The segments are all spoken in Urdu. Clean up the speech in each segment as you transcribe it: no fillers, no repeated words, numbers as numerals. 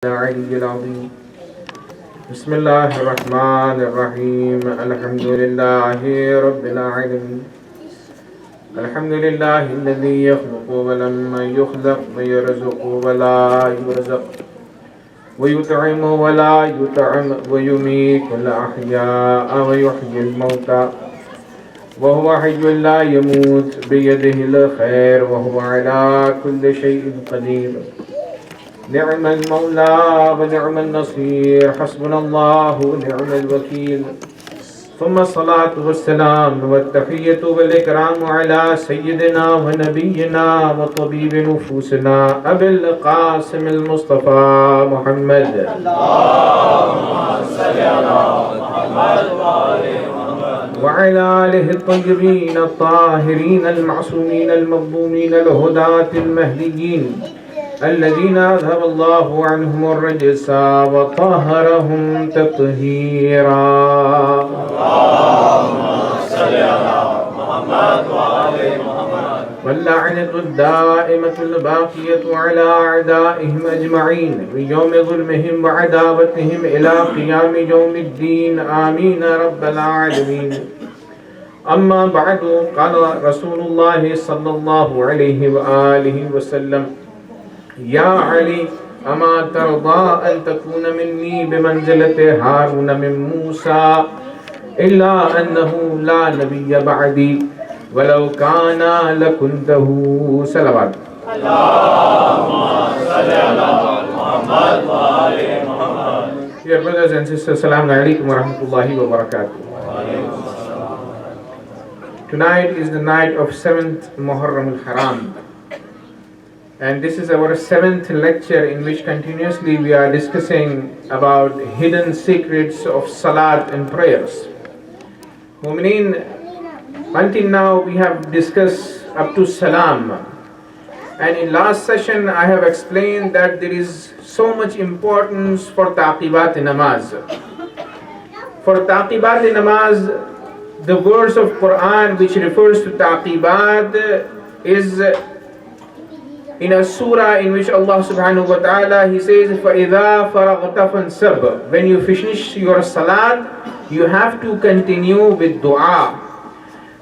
العلي العظيم. بسم الله الرحمن الرحيم. الحمد لله رب العالمين. الحمد لله الذي يخلق ولم يخلق ويرزق ولا يرزق ويطعم ولا يطعم ويميت الأحياء ويحيي الموتى وهو حي لا يموت بيده الخير وهو على كل شيء قدير. نعم المولى ونعم النصير. حسبنا الله ونعم الوكيل. ثم الصلاة والسلام والتحية والإكرام على سيدنا ونبينا وطبيب نفوسنا أبي القاسم المصطفى محمد. اللهم صل على محمد وعلى آله الطيبين الطاهرين المعصومين المظلومين الهداة المهديين الذين أذهب الله عنهم الرجس وطهرهم تطهيرا. اللهم صل على محمد وآل محمد. واللعنة الدائمة الباقية على أعدائهم أجمعين بيوم ظلمهم وعداوتهم إلى قيام يوم الدين. آمين رب العالمين. أما بعد، قال رسول الله صلى الله عليه وآله وسلم: یا علی اما ترضى ان تكون منی بمنزلة ہارون من موسیٰ الا انه لا نبی بعدی ولو کان لکنته. صلوات. اللهم صل علی محمد وآل محمد. Dear brothers and sisters, Assalamu alaikum wa rahmatullahi wa barakatuh. Tonight is the night of 7th Muharram al-Haram. And this is our 7th lecture in which continuously we are discussing about hidden secrets of salat and prayers. Mu'mineen, until now we have discussed up to salam. And in last session I have explained that there is so much importance for taqibat namaz. For taqibat namaz, the verse of Quran which refers to taqibat is in a surah in which Allah subhanahu wa ta'ala, He says, فَإِذَا فَرَغْتَ فَانْصَبْ. When you finish your salat, you have to continue with dua.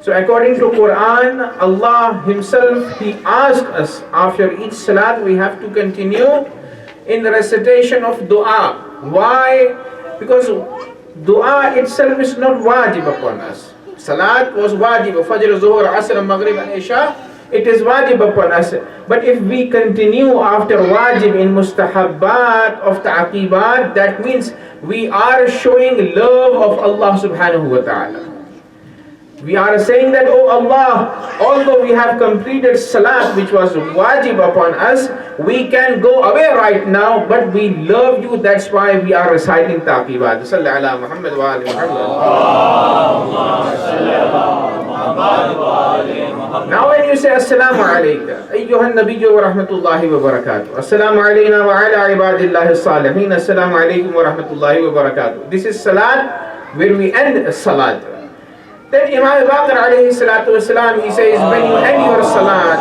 So according to Quran, Allah Himself, He asked us after each salat we have to continue in the recitation of dua. Why? Because dua itself is not wajib upon us. Salat was wajib. Fajr, Zuhr, Asr, Maghrib and Isha, it is wajib upon us. But if we continue after wajib in mustahabbat of ta'qibat, that means we are showing love of Allah subhanahu wa ta'ala. We are saying that, oh Allah, although we have completed salat which was wajib upon us, we can go away right now, but we love you, that's why we are reciting ta'qibat. Salli ala Muhammad wa ali Muhammad. Now when you say Assalamu alayka ayyuhan nabiyyu wa rahmatullahi wa barakatuh, Assalamu alayna wa ala ibadillahi as-salihin, Assalamu alaykum wa rahmatullahi wa barakatuh, this is salat where we end salat. Then Imam Baqir alayhi salatu wasalam, he says, when you end your salat,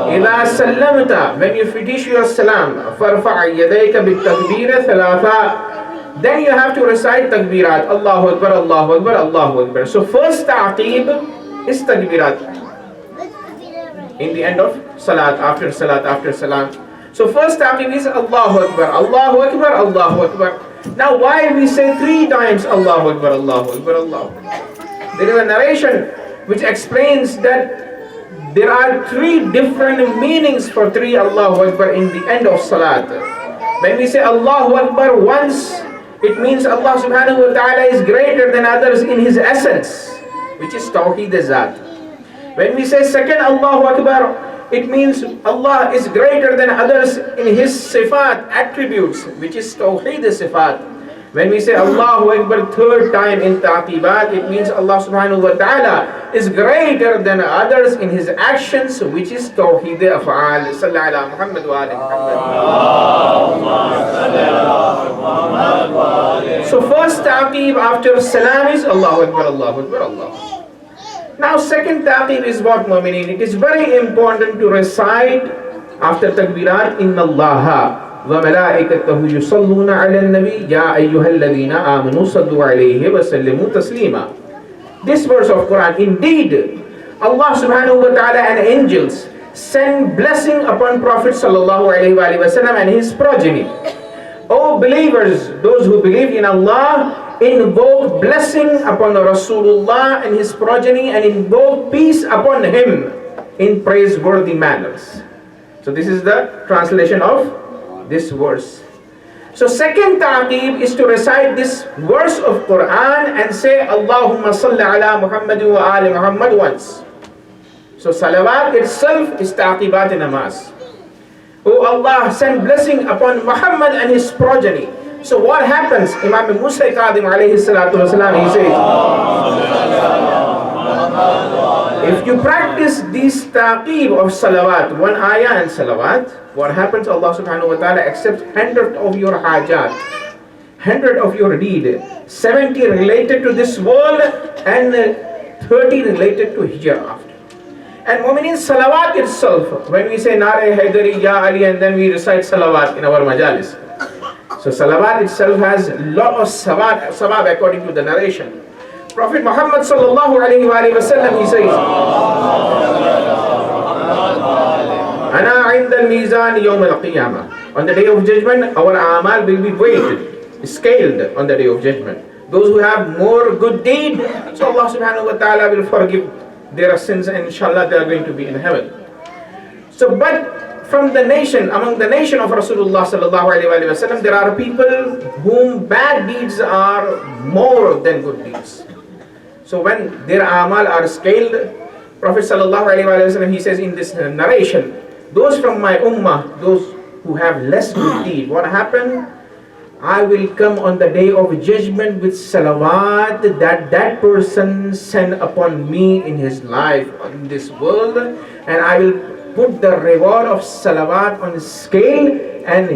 إِذَا سَلَّمْتَ, when you finish your salam, فَارْفَعْ يَدَيْكَ بِالتَّكْبِيرِ ثَلَاثًا, then you have to recite takbirat, Allahu Akbar, Allahu Akbar, Allahu Akbar. So first ta'qib is takbirat in the end of salat, after salam. So first ta'qib is Allahu Akbar, Allahu Akbar, Allahu Akbar. Now why we say 3 times Allahu Akbar, Allahu Akbar, Allahu Akbar? There is a narration which explains that there are 3 different meanings for 3 Allahu Akbar in the end of salat. When we say Allahu Akbar once, it means Allah subhanahu wa ta'ala is greater than others in His essence, which is Tawheed Zat. When we say second Allahu Akbar, it means Allah is greater than others in His sifat, attributes, which is Tawheed Sifat. When we say Allahu Akbar 3rd time in ta'qibat, it means Allah subhanahu wa ta'ala is greater than others in His actions, which is Tawheed Af'al. Salli ala Muhammad wa ali Muhammad. So first ta'qib after salam is Allahu Akbar, Allahu Akbar, Allahu Akbar. Now second ta'qib is what, mu'mineen? It is very important to recite after takbirat, Inna Allaha. وَمَلَائِكَتَهُ يُصَلُّونَ عَلَى النَّبِيِّ يَا أَيُّهَا الَّذِينَ آمَنُوا صَلُّوا عَلَيْهِ وَسَلِّمُوا تَسْلِيمًا. This verse of Quran, indeed, Allah subhanahu wa ta'ala and angels send blessing upon Prophet sallallahu alaihi wasallam and his progeny. O believers, those who believe in Allah, invoke blessing upon Rasulullah and his progeny and invoke peace upon him in praiseworthy manners. So this is the translation of this verse. So second ta'qib is to recite this verse of Quran and say Allahumma salli ala Muhammad wa ali Muhammad once. So salawat itself is ta'qibat namaz. Oh Allah, send blessing upon Muhammad and his progeny. So what happens? Imam Musa Kadhim alayhi salatu wasalam, he says, if you practice these ta'qib of salawat, one ayah and salawat, what happens? Allah subhanahu wa ta'ala accepts 100 of your hajat, 100 of your deed, 70 related to this world and 30 related to hereafter. And mu'minin, salawat itself, when we say Nare Haidari, Ya Ali, and then we recite salawat in our majalis. So salawat itself has a lot of sawab according to the narration. Prophet Muhammad sallallahu alayhi wa sallam, he says, Ana inda al-mizan yawm al-qiyamah. On the day of judgment, our amal will be weighed, scaled on the day of judgment. Those who have more good deed, so Allah subhanahu wa ta'ala will forgive their sins and inshallah they are going to be in heaven. So but from the nation, among the nation of Rasulullah sallallahu alaihi wasallam, there are people whom bad deeds are more than good deeds. So when their amal are scaled, Prophet sallallahu alaihi wasallam, he says in this narration, those from my ummah, those who have less good deed, what happened? I will come on the day of judgment with salawat that person sent upon me in his life on this world, and I will put the reward of salawat on his scale, and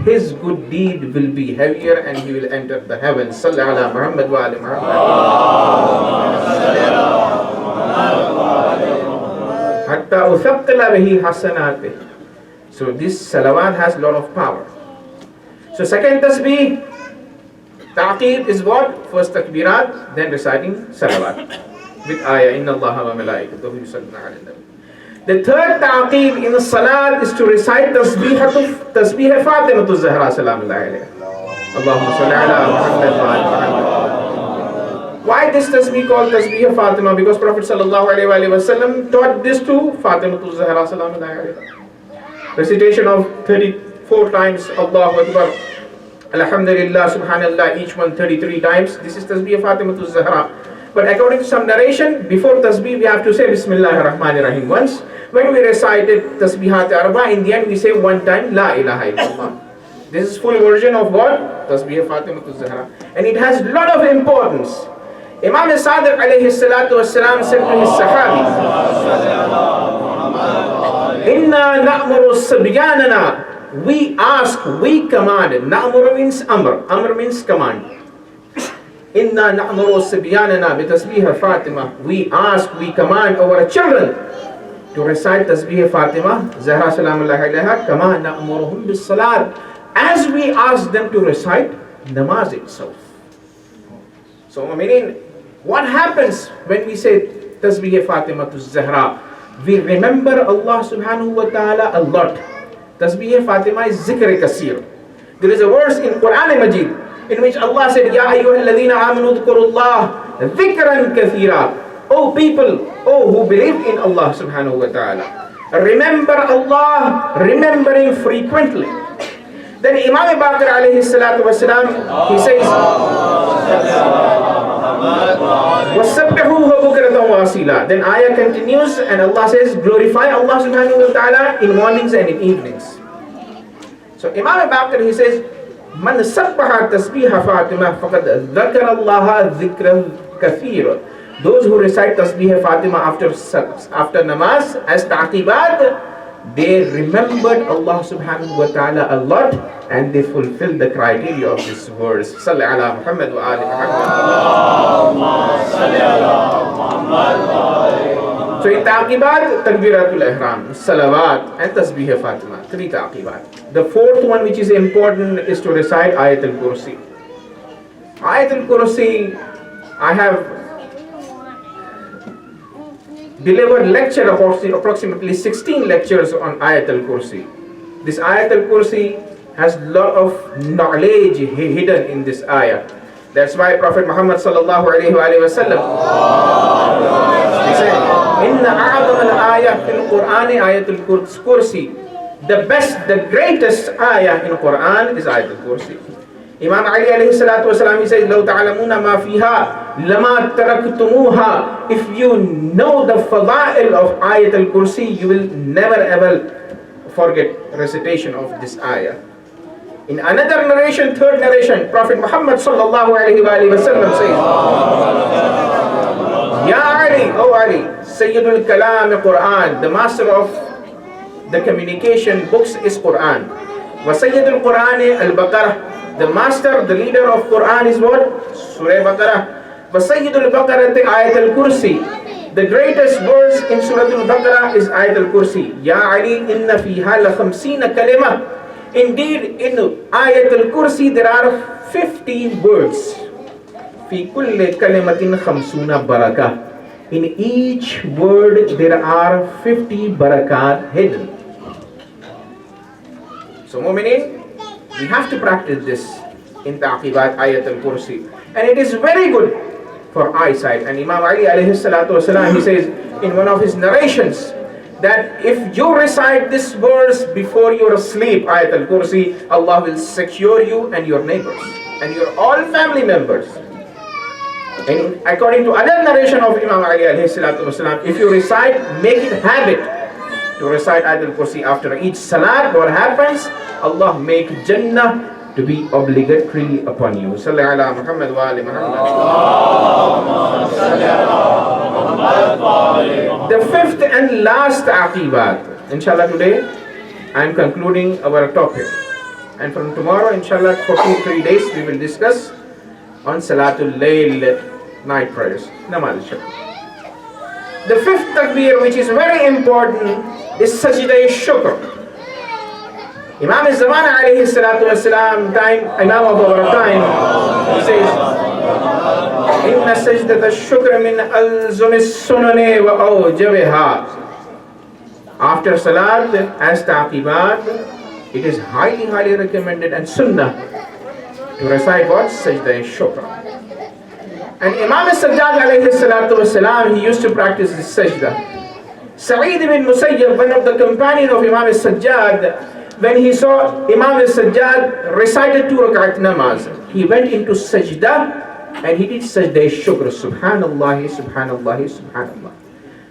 his good deed will be heavier and he will enter the heavens. Sallallahu ala Muhammad wa ali Muhammad. Hatta uthaqqila bihi hasanatih. So this salawat has a lot of power. So second tasbih, ta'qib is what? First takbirat, then reciting salawat with ayah, Inna Allaha wa malaikatahu yusalluna ala nabi. The third ta'qib in the salat is to recite tasbih Fatimatu Zahra salamullahi alayha. Allahumma salli ala Muhammad wa ala Muhammad. Why this tasbih called tasbih Fatima? Because Prophet sallallahu alayhi wa sallam taught this to Fatimatu Zahra salamullahi alayha. Recitation of 34 times Allahu Akbar, Alhamdulillah, Subhanallah, each one 33 times. This is Tasbih Fatimatu Zahra. But according to some narration, before Tasbih we have to say Bismillahir Rahmanir Rahim once. When we recited Tasbihat Arba, in the end we say one time La ilaha illallah. This is full version of what? Tasbih Fatimatu Zahra. And it has a lot of importance. Imam Sadiq alayhi salatu wassalam said to his Sahabi, Inna na'muru sabyanana. We ask, we command. Na'muru means amr. Amr means command. Inna na'muru sabyanana bi tasbih Fatima. We ask, we command our children to recite tasbih Fatima Zahra salamullahi alayha kama na'muruhum bis salat, as we ask them to recite namaz itself. So meaning, what happens when we say tasbih Fatima to Zahra? We remember Allah subhanahu wa ta'ala a lot. Tasbih Fatima is zikr kasir. There is a verse in Quran Majid in which Allah said, Ya ayyuhalladhina amanu dhkurullah dhikran kathira. O people, O who believe in Allah subhanahu wa ta'ala, remember Allah, remembering frequently. Then Imam Baqir alayhi salatu wasalam, he says, وَسَبِّحُوهُ بُكْرَةً وَأَصِيلًا. Then ayah continues and Allah says, glorify Allah subhanahu wa ta'ala in mornings and in evenings. So Imam Baqir, he says, مَنْ سَبَّحَ تَسْبِيحَ فَاطِمَةَ فَقَدْ ذَكَرَ اللَّهَ ذِكْرًا كَثِيرًا. Those who recite tasbih Fatima after namaz as ta'qibat, they remembered Allah subhanahu wa ta'ala a lot, and they fulfilled the criteria of this verse. Salli ala Muhammad wa ali Muhammad. So in taqibat, takbiratul ihram, salawat and tasbih Fatima, 3 taqibat. The fourth one which is important is to recite Ayatul Kursi. Ayatul Kursi, I have delivered lecture approximately 16 lectures on Ayatul Kursi. This Ayatul Kursi has lot of knowledge hidden in this ayah. That's why Prophet Muhammad sallallahu alaihi wasallam he said, "Inna a'zam al-ayah fil Qur'ani Ayatul Kursi." The best, the greatest ayah in Quran is Ayatul Kursi. Imam Ali alayhi salatu wasalam, he says, "Law ta'lamuna ma fiha lama taraktumuha." If you know the fada'il of Ayatul Kursi, you will never ever forget recitation of this ayah. In another narration, third narration, Prophet Muhammad sallallahu alaihi wasallam says, "Ya Ali, O Ali, Sayyidul Kalam Quran, the master of the communication books is Quran. Wa Sayyidul Quran al-Baqarah, the master, the leader of Quran is what? Surah Baqarah. Wa Sayyidul Baqarah Ayatul Kursi. The greatest verse in Surah Al-Baqarah is Ayatul Kursi. Ya Ali, inna fiha la 50 kalima." Indeed, in Ayatul Kursi there are 50 words. Fi kulli kalimatin 50 barakah. In each word there are 50 barakat hidden. So mu'minin, we have to practice this in Taqibat Ayatul Kursi. And it is very good for eyesight. And Imam Ali alayhi salatu wasalam, he says in one of his narrations that if you recite this verse before you're asleep, Ayatul Kursi, Allah will secure you and your neighbors and your all family members. And according to other narration of Imam Ali alayhi salatu wasalam, if you recite, make it habit to recite Ayatul Kursi after each salat. What happens? Allah make Jannah to be obligatory upon you. Salli ala Muhammad wa ali Muhammad. The fifth and last aqibat. Inshallah, today I am concluding our topic. And from tomorrow, inshallah, for 2-3 days, we will discuss on Salatul Layl, night prayers. Namaz al-Shukr. The fifth takbir, which is very important, is Sajda al-Shukr. Imam al-Zaman alayhi salatu wasalam, Imam of our time, he says, "Inna sajdat al-shukr min alzum as-sunani wa awjabiha." After salat, as taqibat, it is highly recommended and sunnah to recite what? Sajda al-shukr. And Imam al-Sajjad alayhi salatu wasalam, he used to practice this sajda. Sa'id ibn Musayyab, one of the companions of Imam al-Sajjad, when he saw Imam al-Sajjad recited 2 rakat namaz, he went into sajda and he did sajda shukr. Subhanallah, subhanallah, subhanallah.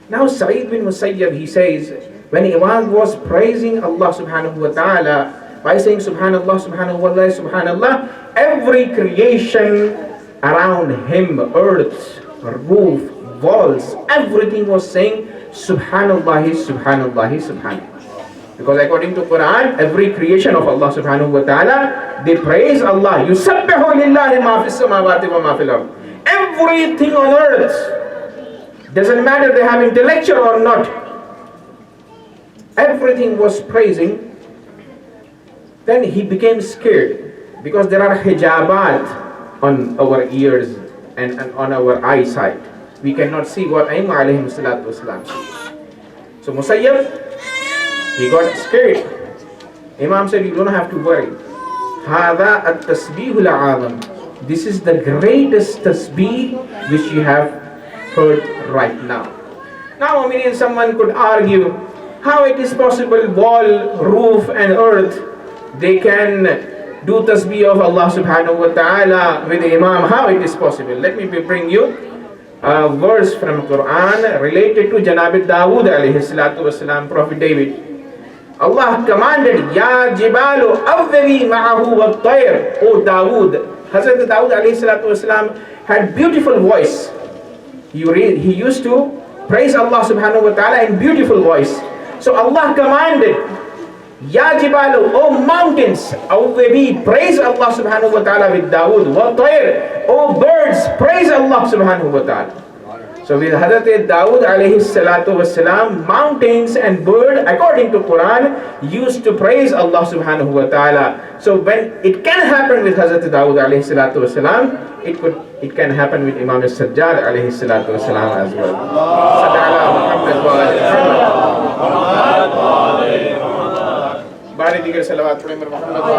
Now Sa'id bin Musayyab, he says, when Imam was praising Allah subhanahu wa ta'ala by saying subhanallah, subhanallah, subhanallah, every creation around him, earth, roof, walls, everything was saying subhanallah, subhanallah, subhanallah. Because according to Quran, every creation of Allah subhanahu wa ta'ala, they praise Allah. Yusabbihu lillahi ma fis samawati wa ma fil ard. Everything on earth, doesn't matter they have intellectual or not, everything was praising. Then he became scared because there are hijabat on our ears and on our eyesight. We cannot see what Imam alayhi salatu wasalam sees. So Musayyab, he got scared. Imam said, "You don't have to worry. Hada at-tasbihul azam. This is the greatest tasbih which you have heard right now." Now, I mean, someone could argue how it is possible wall, roof and earth, they can do tasbih of Allah subhanahu wa ta'ala with the Imam. How it is possible? Let me bring you a verse from Quran related to Janab Dawood alayhi salatu wasalam, Prophet David. Allah commanded, "Ya jibalu awwabi ma'ahu wa tayr." O Dawood, Hazrat Dawood alayhi salatu wasalam had beautiful voice. He used to praise Allah subhanahu wa ta'ala in beautiful voice. So Allah commanded, "Ya jibalu, O mountains, awwabi, praise Allah subhanahu wa ta'ala with Dawood. Wa tayr, O birds, praise Allah subhanahu wa ta'ala." So with Hazrat Dawood alayhi salatu wasalam, mountains and bird, according to Quran, used to praise Allah subhanahu wa ta'ala. So when it can happen with Hazrat Dawood alayhi salatu wasalam, it can happen with Imam Sajjad alayhi salatu wasalam as well. Sallallahu Muhammad wa alihi Muhammad. Bari digar salawat pade Muhammad wa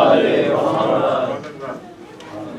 alihi Muhammad.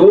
2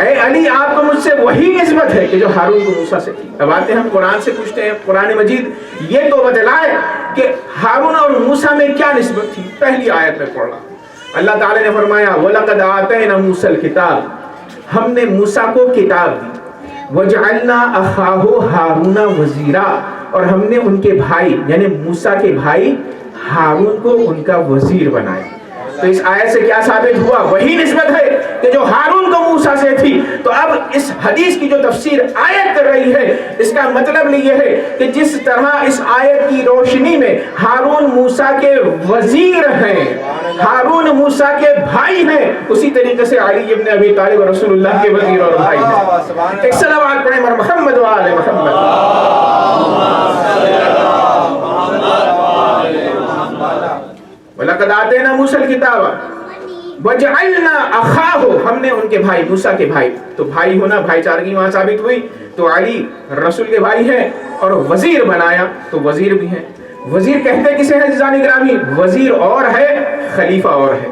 اے علی آپ کو مجھ سے وہی نسبت ہے کہ جو ہارون کو موسیٰ سے تھی. اب آتے ہیں ہم قرآن سے پوچھتے ہیں قرآن مجید یہ تو بتلائے کہ ہارون اور موسیٰ میں کیا نسبت تھی. پہلی آیت میں پڑھا اللہ تعالی نے فرمایا وَلَقَدْ آتَيْنَا مُوسَى الْكِتَابَ ہم نے موسیٰ کو کتاب دی. وَجَعَلْنَا أَخَاهُ هَارُونَ وَزِيرًا اور ہم نے ان کے بھائی یعنی موسیٰ کے بھائی ہارون کو ان کا وزیر بنایا. تو اس آیت سے کیا ثابت ہوا؟ وہی نسبت ہے کہ جو ہارون کو موسیٰ سے تھی. تو اب اس حدیث کی جو تفسیر آیت کر رہی ہے اس کا مطلب یہ ہے کہ جس طرح اس آیت کی روشنی میں ہارون موسیٰ کے وزیر ہیں، ہارون موسیٰ کے بھائی ہیں، اسی طریقے سے علی ابن ابی طالب رسول اللہ کے وزیر اور بھائی ہیں. ایک صلوات پڑھیں اور محمد و آل محمد. وَلَقَدْ آتَيْنَا مُوسَى الْكِتَابَ وَجَعَلْنَا أَخَاهُ ہم نے ان کے بھائی موسیٰ کے بھائی. تو بھائی ہونا بھائی چارگی وہاں ثابت ہوئی. تو علی رسول کے بھائی ہیں اور وزیر بنایا تو وزیر بھی ہیں. وزیر کہتے کسے ہیں عزیزان گرامی؟ وزیر اور ہے خلیفہ اور ہے.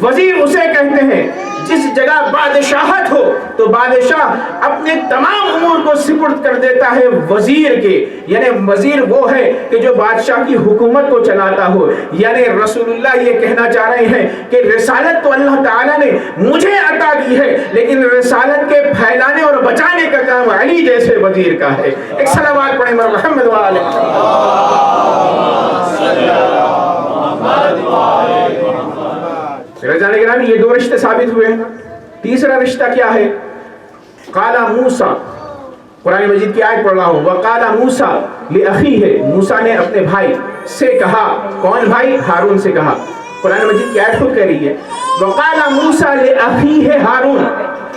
وزیر اسے کہتے ہیں جس جگہ بادشاہت ہو تو بادشاہ اپنے تمام امور کو سپرد کر دیتا ہے وزیر کے. یعنی وزیر وہ ہے کہ جو بادشاہ کی حکومت کو چلاتا ہو. یعنی رسول اللہ یہ کہنا چاہ رہے ہیں کہ رسالت تو اللہ تعالیٰ نے مجھے عطا کی ہے لیکن رسالت کے پھیلانے اور بچانے کا کام علی جیسے وزیر کا ہے. ایک صلوات پڑھیں محمد و آل رضان گرامی. یہ دو رشتے ثابت ہوئے ہیں. تیسرا رشتہ کیا ہے؟ قال موسیٰ قرآن مجید کی آیت پڑھ رہا ہوں. وقال موسیٰ لأخیہ موسیٰ نے اپنے بھائی سے کہا. کون بھائی؟ ہارون سے کہا. قرآن مجید کی آیت خود کہہ رہی ہے وقال موسیٰ لأخیہ ہارون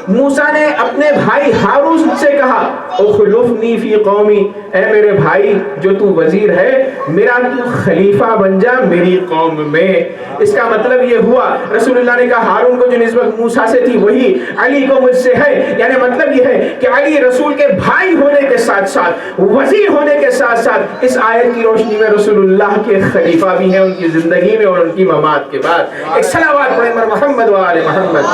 موسیٰ نے اپنے بھائی ہارون سے کہا اخلفنی فی قومی اے میرے بھائی جو تو وزیر ہے میرا تو خلیفہ بن جا میری قوم میں. اس کا مطلب یہ ہوا رسول اللہ نے کہا ہارون کو جو نسبت موسیٰ سے تھی وہی علی کو مجھ سے ہے. یعنی مطلب یہ ہے کہ علی رسول کے بھائی ہونے کے ساتھ ساتھ وزیر ہونے کے ساتھ ساتھ اس آیت کی روشنی میں رسول اللہ کے خلیفہ بھی ہیں ان کی زندگی میں اور ان کی ممات کے بعد. ایک صلوات پڑھیں محمد و آل محمد.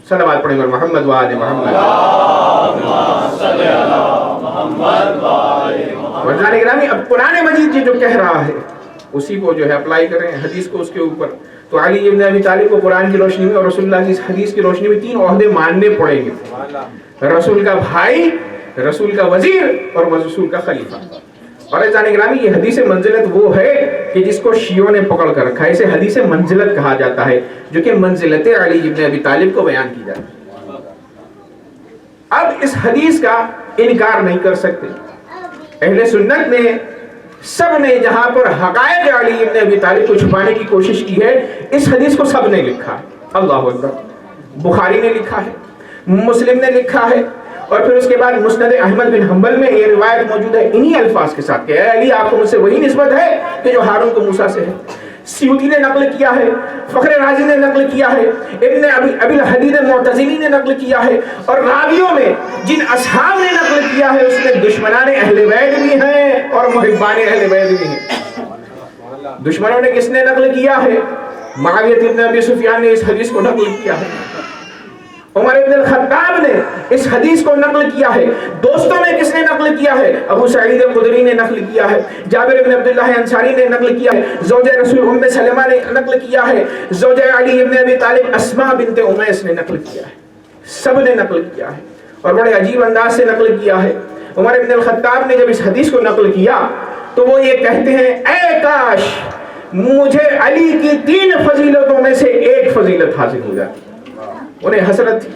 صلوات پڑھیں محمد و آل محمد. ورزان گرامی اب قرآن مجید جو کہہ رہا ہے اسی کو جو ہے اپلائی کر رہے ہیں حدیث کو اس کے اوپر. تو علی ابن ابی طالب کو قرآن کی روشنی میں اور رسول اللہ کی اس حدیث کی روشنی میں 3 عہدے ماننے پڑیں گے. رسول کا بھائی، رسول کا وزیر اور رسول کا خلیفہ. اور عزیزان گرامی یہ حدیث منزلت وہ ہے کہ جس کو شیعوں نے پکڑ کر رکھا ہے. اسے حدیث منزلت کہا جاتا ہے جو کہ منزلت علی ابن ابی طالب کو بیان کی جاتی ہے. اب اس حدیث کا انکار نہیں کر سکتے. اہل سنت نے سب نے جہاں پر حقائق علی ابن ابی طالب کو چھپانے کی کوشش کی ہے اس حدیث کو سب نے لکھا ہے. اللہ اکبر. بخاری نے لکھا ہے، مسلم نے لکھا ہے اور پھر اس کے بعد مسند احمد بن حنبل میں یہ روایت موجود ہے انہی الفاظ کے ساتھ کہ اے علی آپ کو مجھ سے وہی نسبت ہے کہ جو ہارون کو موسیٰ سے ہے. سیوطی نے نقل کیا ہے، فخر رازی نے نقل کیا ہے، ابن ابی الحدید معتزلی نے نقل کیا ہے اور راویوں میں جن اصحاب نے نقل کیا ہے اس میں دشمنان اہل بیت بھی ہیں اور محبان اہل بیت بھی ہیں. دشمنوں نے کس نے نقل کیا ہے؟ معاویہ ابن ابی سفیان نے اس حدیث کو نقل کیا ہے. عمر ابن الخطاب نے اس حدیث کو نقل کیا ہے. دوستوں میں کس نے نقل کیا ہے؟ ابو سعید خدری نے نقل کیا ہے، جابر ابن عبداللہ انصاری نے نقل کیا ہے، زوجہ رسول ام سلمہ نے نقل کیا ہے، زوجہ علی ابن ابی طالب اسماء بنت امیس نے نقل کیا ہے. سب نے نقل کیا ہے اور بڑے عجیب انداز سے نقل کیا ہے. عمر ابن الخطاب نے جب اس حدیث کو نقل کیا تو وہ یہ کہتے ہیں اے کاش مجھے علی کی 3 فضیلتوں میں سے ایک فضیلت حاصل ہو جاتی. انہیں حسرت تھی.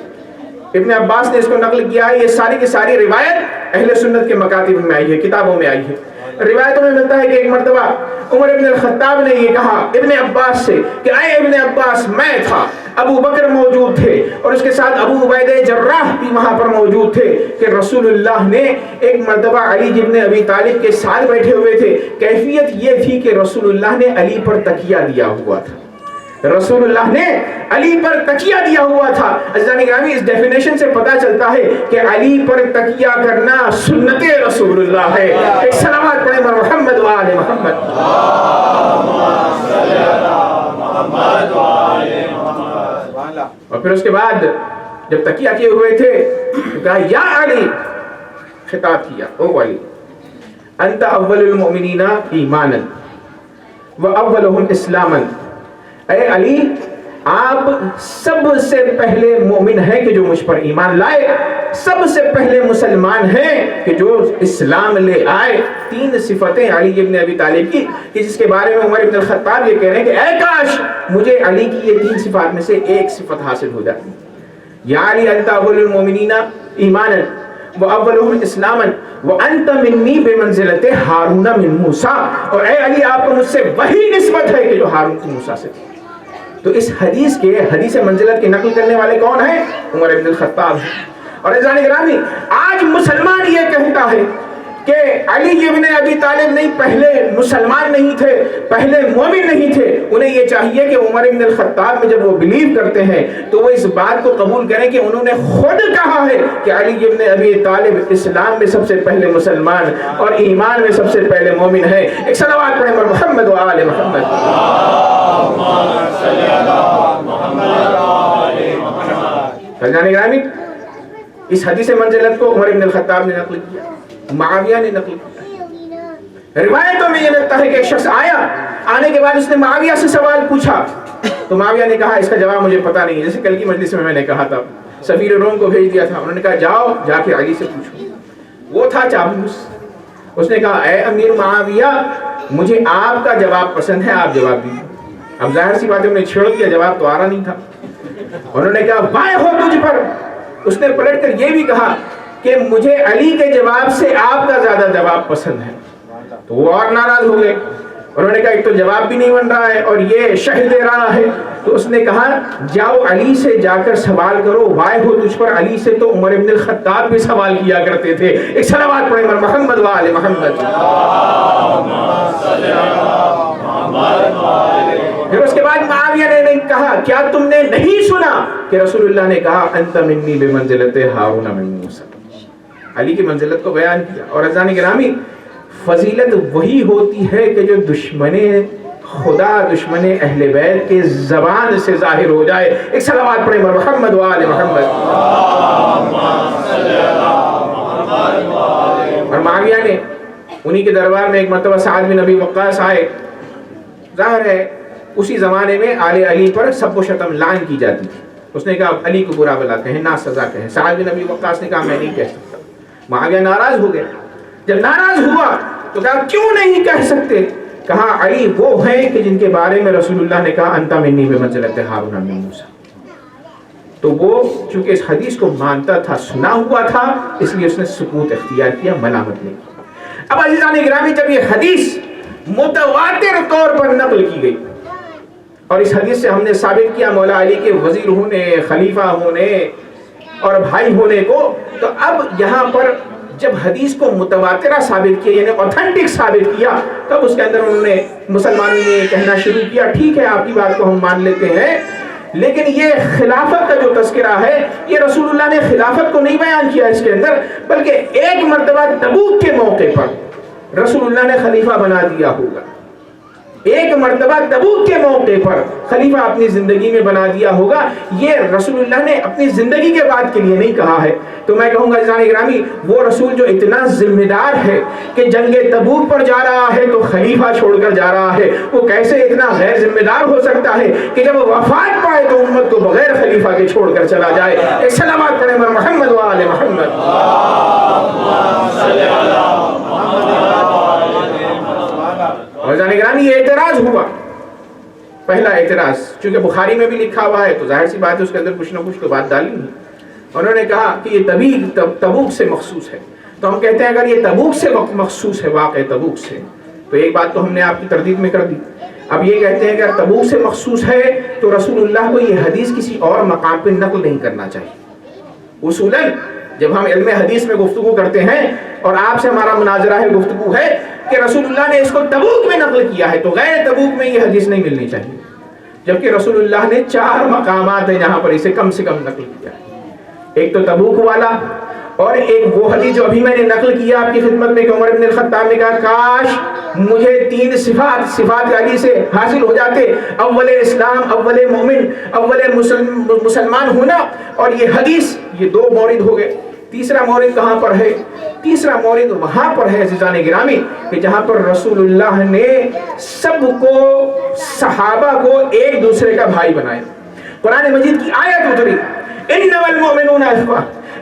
ابن عباس نے اس کو نقل کیا ہے. یہ ساری کی ساری روایت اہل سنت کے مکاتب میں آئی ہے، کتابوں میں آئی ہے. روایتوں میں ملتا ہے کہ ایک مرتبہ عمر ابن الخطاب نے یہ کہا ابن عباس سے کہ اے ابن عباس میں تھا، ابو بکر موجود تھے اور اس کے ساتھ ابو عبیدہ جراح بھی وہاں پر موجود تھے کہ رسول اللہ نے ایک مرتبہ علی ابن ابی طالب کے ساتھ بیٹھے ہوئے تھے. کیفیت یہ تھی کہ رسول اللہ نے علی پر تکیہ دیا ہوا تھا. رسول اللہ نے علی پر تکیہ دیا ہوا تھا. عزیزان گرامی، اس ڈیفینیشن سے پتہ چلتا ہے کہ علی پر تکیہ کرنا سنت رسول اللہ ہے. ایک صلوات پڑھیں بر محمد و آل محمد. اور پھر اس کے بعد جب تکیہ کیے ہوئے تھے تو کہا یا علی، خطاب کیا، او علی، انت اول المؤمنین ایمانا و اولهم اسلاما. اے علی، آپ سب سے پہلے مومن ہیں کہ جو مجھ پر ایمان لائے، سب سے پہلے مسلمان ہیں کہ جو اسلام لے آئے. 3 صفتیں علی ابن ابی طالب کی کہ جس کے بارے میں عمر ابن الخطاب یہ کہہ رہے ہیں کہ اے کاش مجھے علی کی یہ 3 صفات میں سے ایک صفت حاصل ہو جاتی. یا علی انت اول المؤمنین ایمانا وَأَوَّلُهُمْ إِسْلَامًا وَأَنْتَ مِنِّي بِمَنزِلَةِ ہارون من موسیٰ. اور اے علی، آپ کو مجھ سے وہی نسبت ہے کہ جو ہارون کی موسیٰ سے تھی. تو اس حدیث کے حدیث منزلت کی نقل کرنے والے کون ہیں؟ عمر ابن الخطاب ہیں. اور عزیزان گرامی، آج مسلمان یہ کہتا ہے کہ علی ابن ابی طالب نہیں، پہلے مسلمان نہیں تھے، پہلے مومن نہیں تھے. انہیں یہ چاہیے کہ عمر ابن الخطاب میں جب وہ بلیو کرتے ہیں تو وہ اس بات کو قبول کریں کہ انہوں نے خود کہا ہے کہ علی ابن ابی طالب اسلام میں سب سے پہلے مسلمان اور ایمان میں سب سے پہلے مومن ہے. ایک صلوات پڑھیں پر محمد و آل محمد. فضان گرامی، اس حدیث منزلت کو عمر ابن الخطاب نے نقل کیا، معاویہ نے نقل کیا. روایتوں میں یہ لگتا ہے کہ ایک شخص آیا، آنے کے بعد اس نے معاویہ سے سوال پوچھا تو معاویہ نے کہا اس کا جواب مجھے پتا نہیں ہے. جیسے کل کی مجلس میں نے کہا تھا، سفیر روم کو بھیج دیا تھا، انہوں نے کہا جاؤ جا کے علی سے پوچھو. وہ تھا چابوس. اس نے کہا اے امیر معاویہ، مجھے آپ کا جواب پسند ہے، آپ جواب دیجیے. اب ظاہر سی بات ہے انہوں نے چھوڑ دیا، جواب تو آ رہا نہیں تھا. انہوں نے کہا وائے ہو تجھ پر. اس نے پلٹ کر یہ بھی کہا کہ مجھے علی کے جواب سے آپ کا زیادہ جواب پسند ہے. تو وہ اور ناراض ہو گئے. انہوں نے کہا ایک تو جواب بھی نہیں بن رہا ہے اور یہ شرح دے رہا ہے. تو اس نے کہا جاؤ علی سے جا کر سوال کرو، وائے ہو تجھ پر. علی سے تو عمر ابن الخطاب بھی سوال کیا کرتے تھے. ایک صلوات پڑھیں پر محمد و آل محمد. پھر اس کے بعد معاویہ نے کہا کیا تم نے نہیں سنا کہ رسول اللہ نے کہا انت منی بمنزلت ہارون من موسیٰ. علی کی منزلت کو بیان کیا. اور عزیزان گرامی، فضیلت وہی ہوتی ہے کہ جو دشمن خدا، دشمن اہل بیت کے زبان سے ظاہر ہو جائے. ایک صلوات پڑھیں پر محمد و آل محمد. اور معاویہ نے انہی کے دربار میں ایک مرتبہ سعد بن ابی وقاص آئے. ظاہر ہے اسی زمانے میں آل علی پر سب و شتم لعن کی جاتی تھی. اس نے کہا علی کو برا بلا کہیں، نا سزا کہیں. سعد بن ابی وقاص نے کہا میں نہیں کہہ سکتا. معاویہ ناراض ہو گیا. جب ناراض ہوا تو کہا کیوں نہیں کہہ سکتے؟ کہا علی وہ ہیں کہ جن کے بارے میں رسول اللہ نے کہا انت منی بمنزلت ہارون من موسیٰ. تو وہ چونکہ اس حدیث کو مانتا تھا، سنا ہوا تھا، اس لیے اس نے سکوت اختیار کیا، ملامت نہیں کی. اب عزیزان گرامی، جب یہ حدیث متواتر طور پر نقل کی گئی اور اس حدیث سے ہم نے ثابت کیا مولا علی کے وزیر ہونے، خلیفہ ہونے اور بھائی ہونے کو، تو اب یہاں پر جب حدیث کو متواترہ ثابت کیا، یعنی اوتھینٹک ثابت کیا، تب اس کے اندر انہوں نے مسلمانوں نے کہنا شروع کیا ٹھیک ہے آپ کی بات کو ہم مان لیتے ہیں، لیکن یہ خلافت کا جو تذکرہ ہے یہ رسول اللہ نے خلافت کو نہیں بیان کیا اس کے اندر، بلکہ ایک مرتبہ تبوک کے موقع پر رسول اللہ نے خلیفہ بنا دیا ہوگا. ایک مرتبہ تبوک کے موقع پر خلیفہ اپنی زندگی میں بنا دیا ہوگا. یہ رسول اللہ نے اپنی زندگی کے بعد کے لیے نہیں کہا ہے. تو میں کہوں گا عزیزان گرامی، وہ رسول جو اتنا ذمہ دار ہے کہ جنگ تبوک پر جا رہا ہے تو خلیفہ چھوڑ کر جا رہا ہے، وہ کیسے اتنا غیر ذمہ دار ہو سکتا ہے کہ جب وفات پائے تو امت کو بغیر خلیفہ کے چھوڑ کر چلا جائے. ایک صلوات پڑھیں پر محمد و آل محمد. اور عزیزان گرامی، یہ اعتراض ہوا. پہلا اعتراض چونکہ بخاری میں بھی لکھا ہوا ہے تو ظاہر سی بات ہے اس کے اندر کچھ نہ کچھ تو بات ڈالیں گے. انہوں نے کہا کہ یہ تبوک سے مخصوص ہے. تو ہم کہتے ہیں اگر یہ تبوک سے مخصوص ہے، واقع تبوک سے، تو ایک بات تو ہم نے آپ کی تردید میں کر دی. اب یہ کہتے ہیں کہ اگر تبوک سے مخصوص ہے تو رسول اللہ کو یہ حدیث کسی اور مقام پہ نقل نہیں کرنا چاہیے. اصولاً جب ہم علم حدیث میں گفتگو کرتے ہیں اور آپ سے ہمارا مناظرہ ہے، گفتگو ہے کہ رسول اللہ نے اس کو تبوک میں نقل کیا ہے، تو غیر تبوک میں یہ حدیث نہیں ملنی چاہیے. جبکہ رسول اللہ نے 4 مقامات ہیں جہاں پر اسے کم سے کم نقل کیا ہے. ایک تو تبوک والا، اور ایک وہ حدیث جو ابھی میں نے نقل کیا آپ کی خدمت میں کہ عمر بن الخطاب نے کہا کاش مجھے 3 صفات علی سے حاصل ہو جاتے، اول اسلام، اول مومن، اول مسلمان ہونا اور یہ حدیث. یہ 2 مورد ہو گئے. تیسرا مورد کہاں پر ہے؟ تیسرا مورد وہاں پر ہے عزیزان گرامی کہ جہاں پر رسول اللہ نے سب کو، صحابہ کو ایک دوسرے کا بھائی بنایا. قرآن مجید کی آیت اتری انما المؤمنون اخوہ،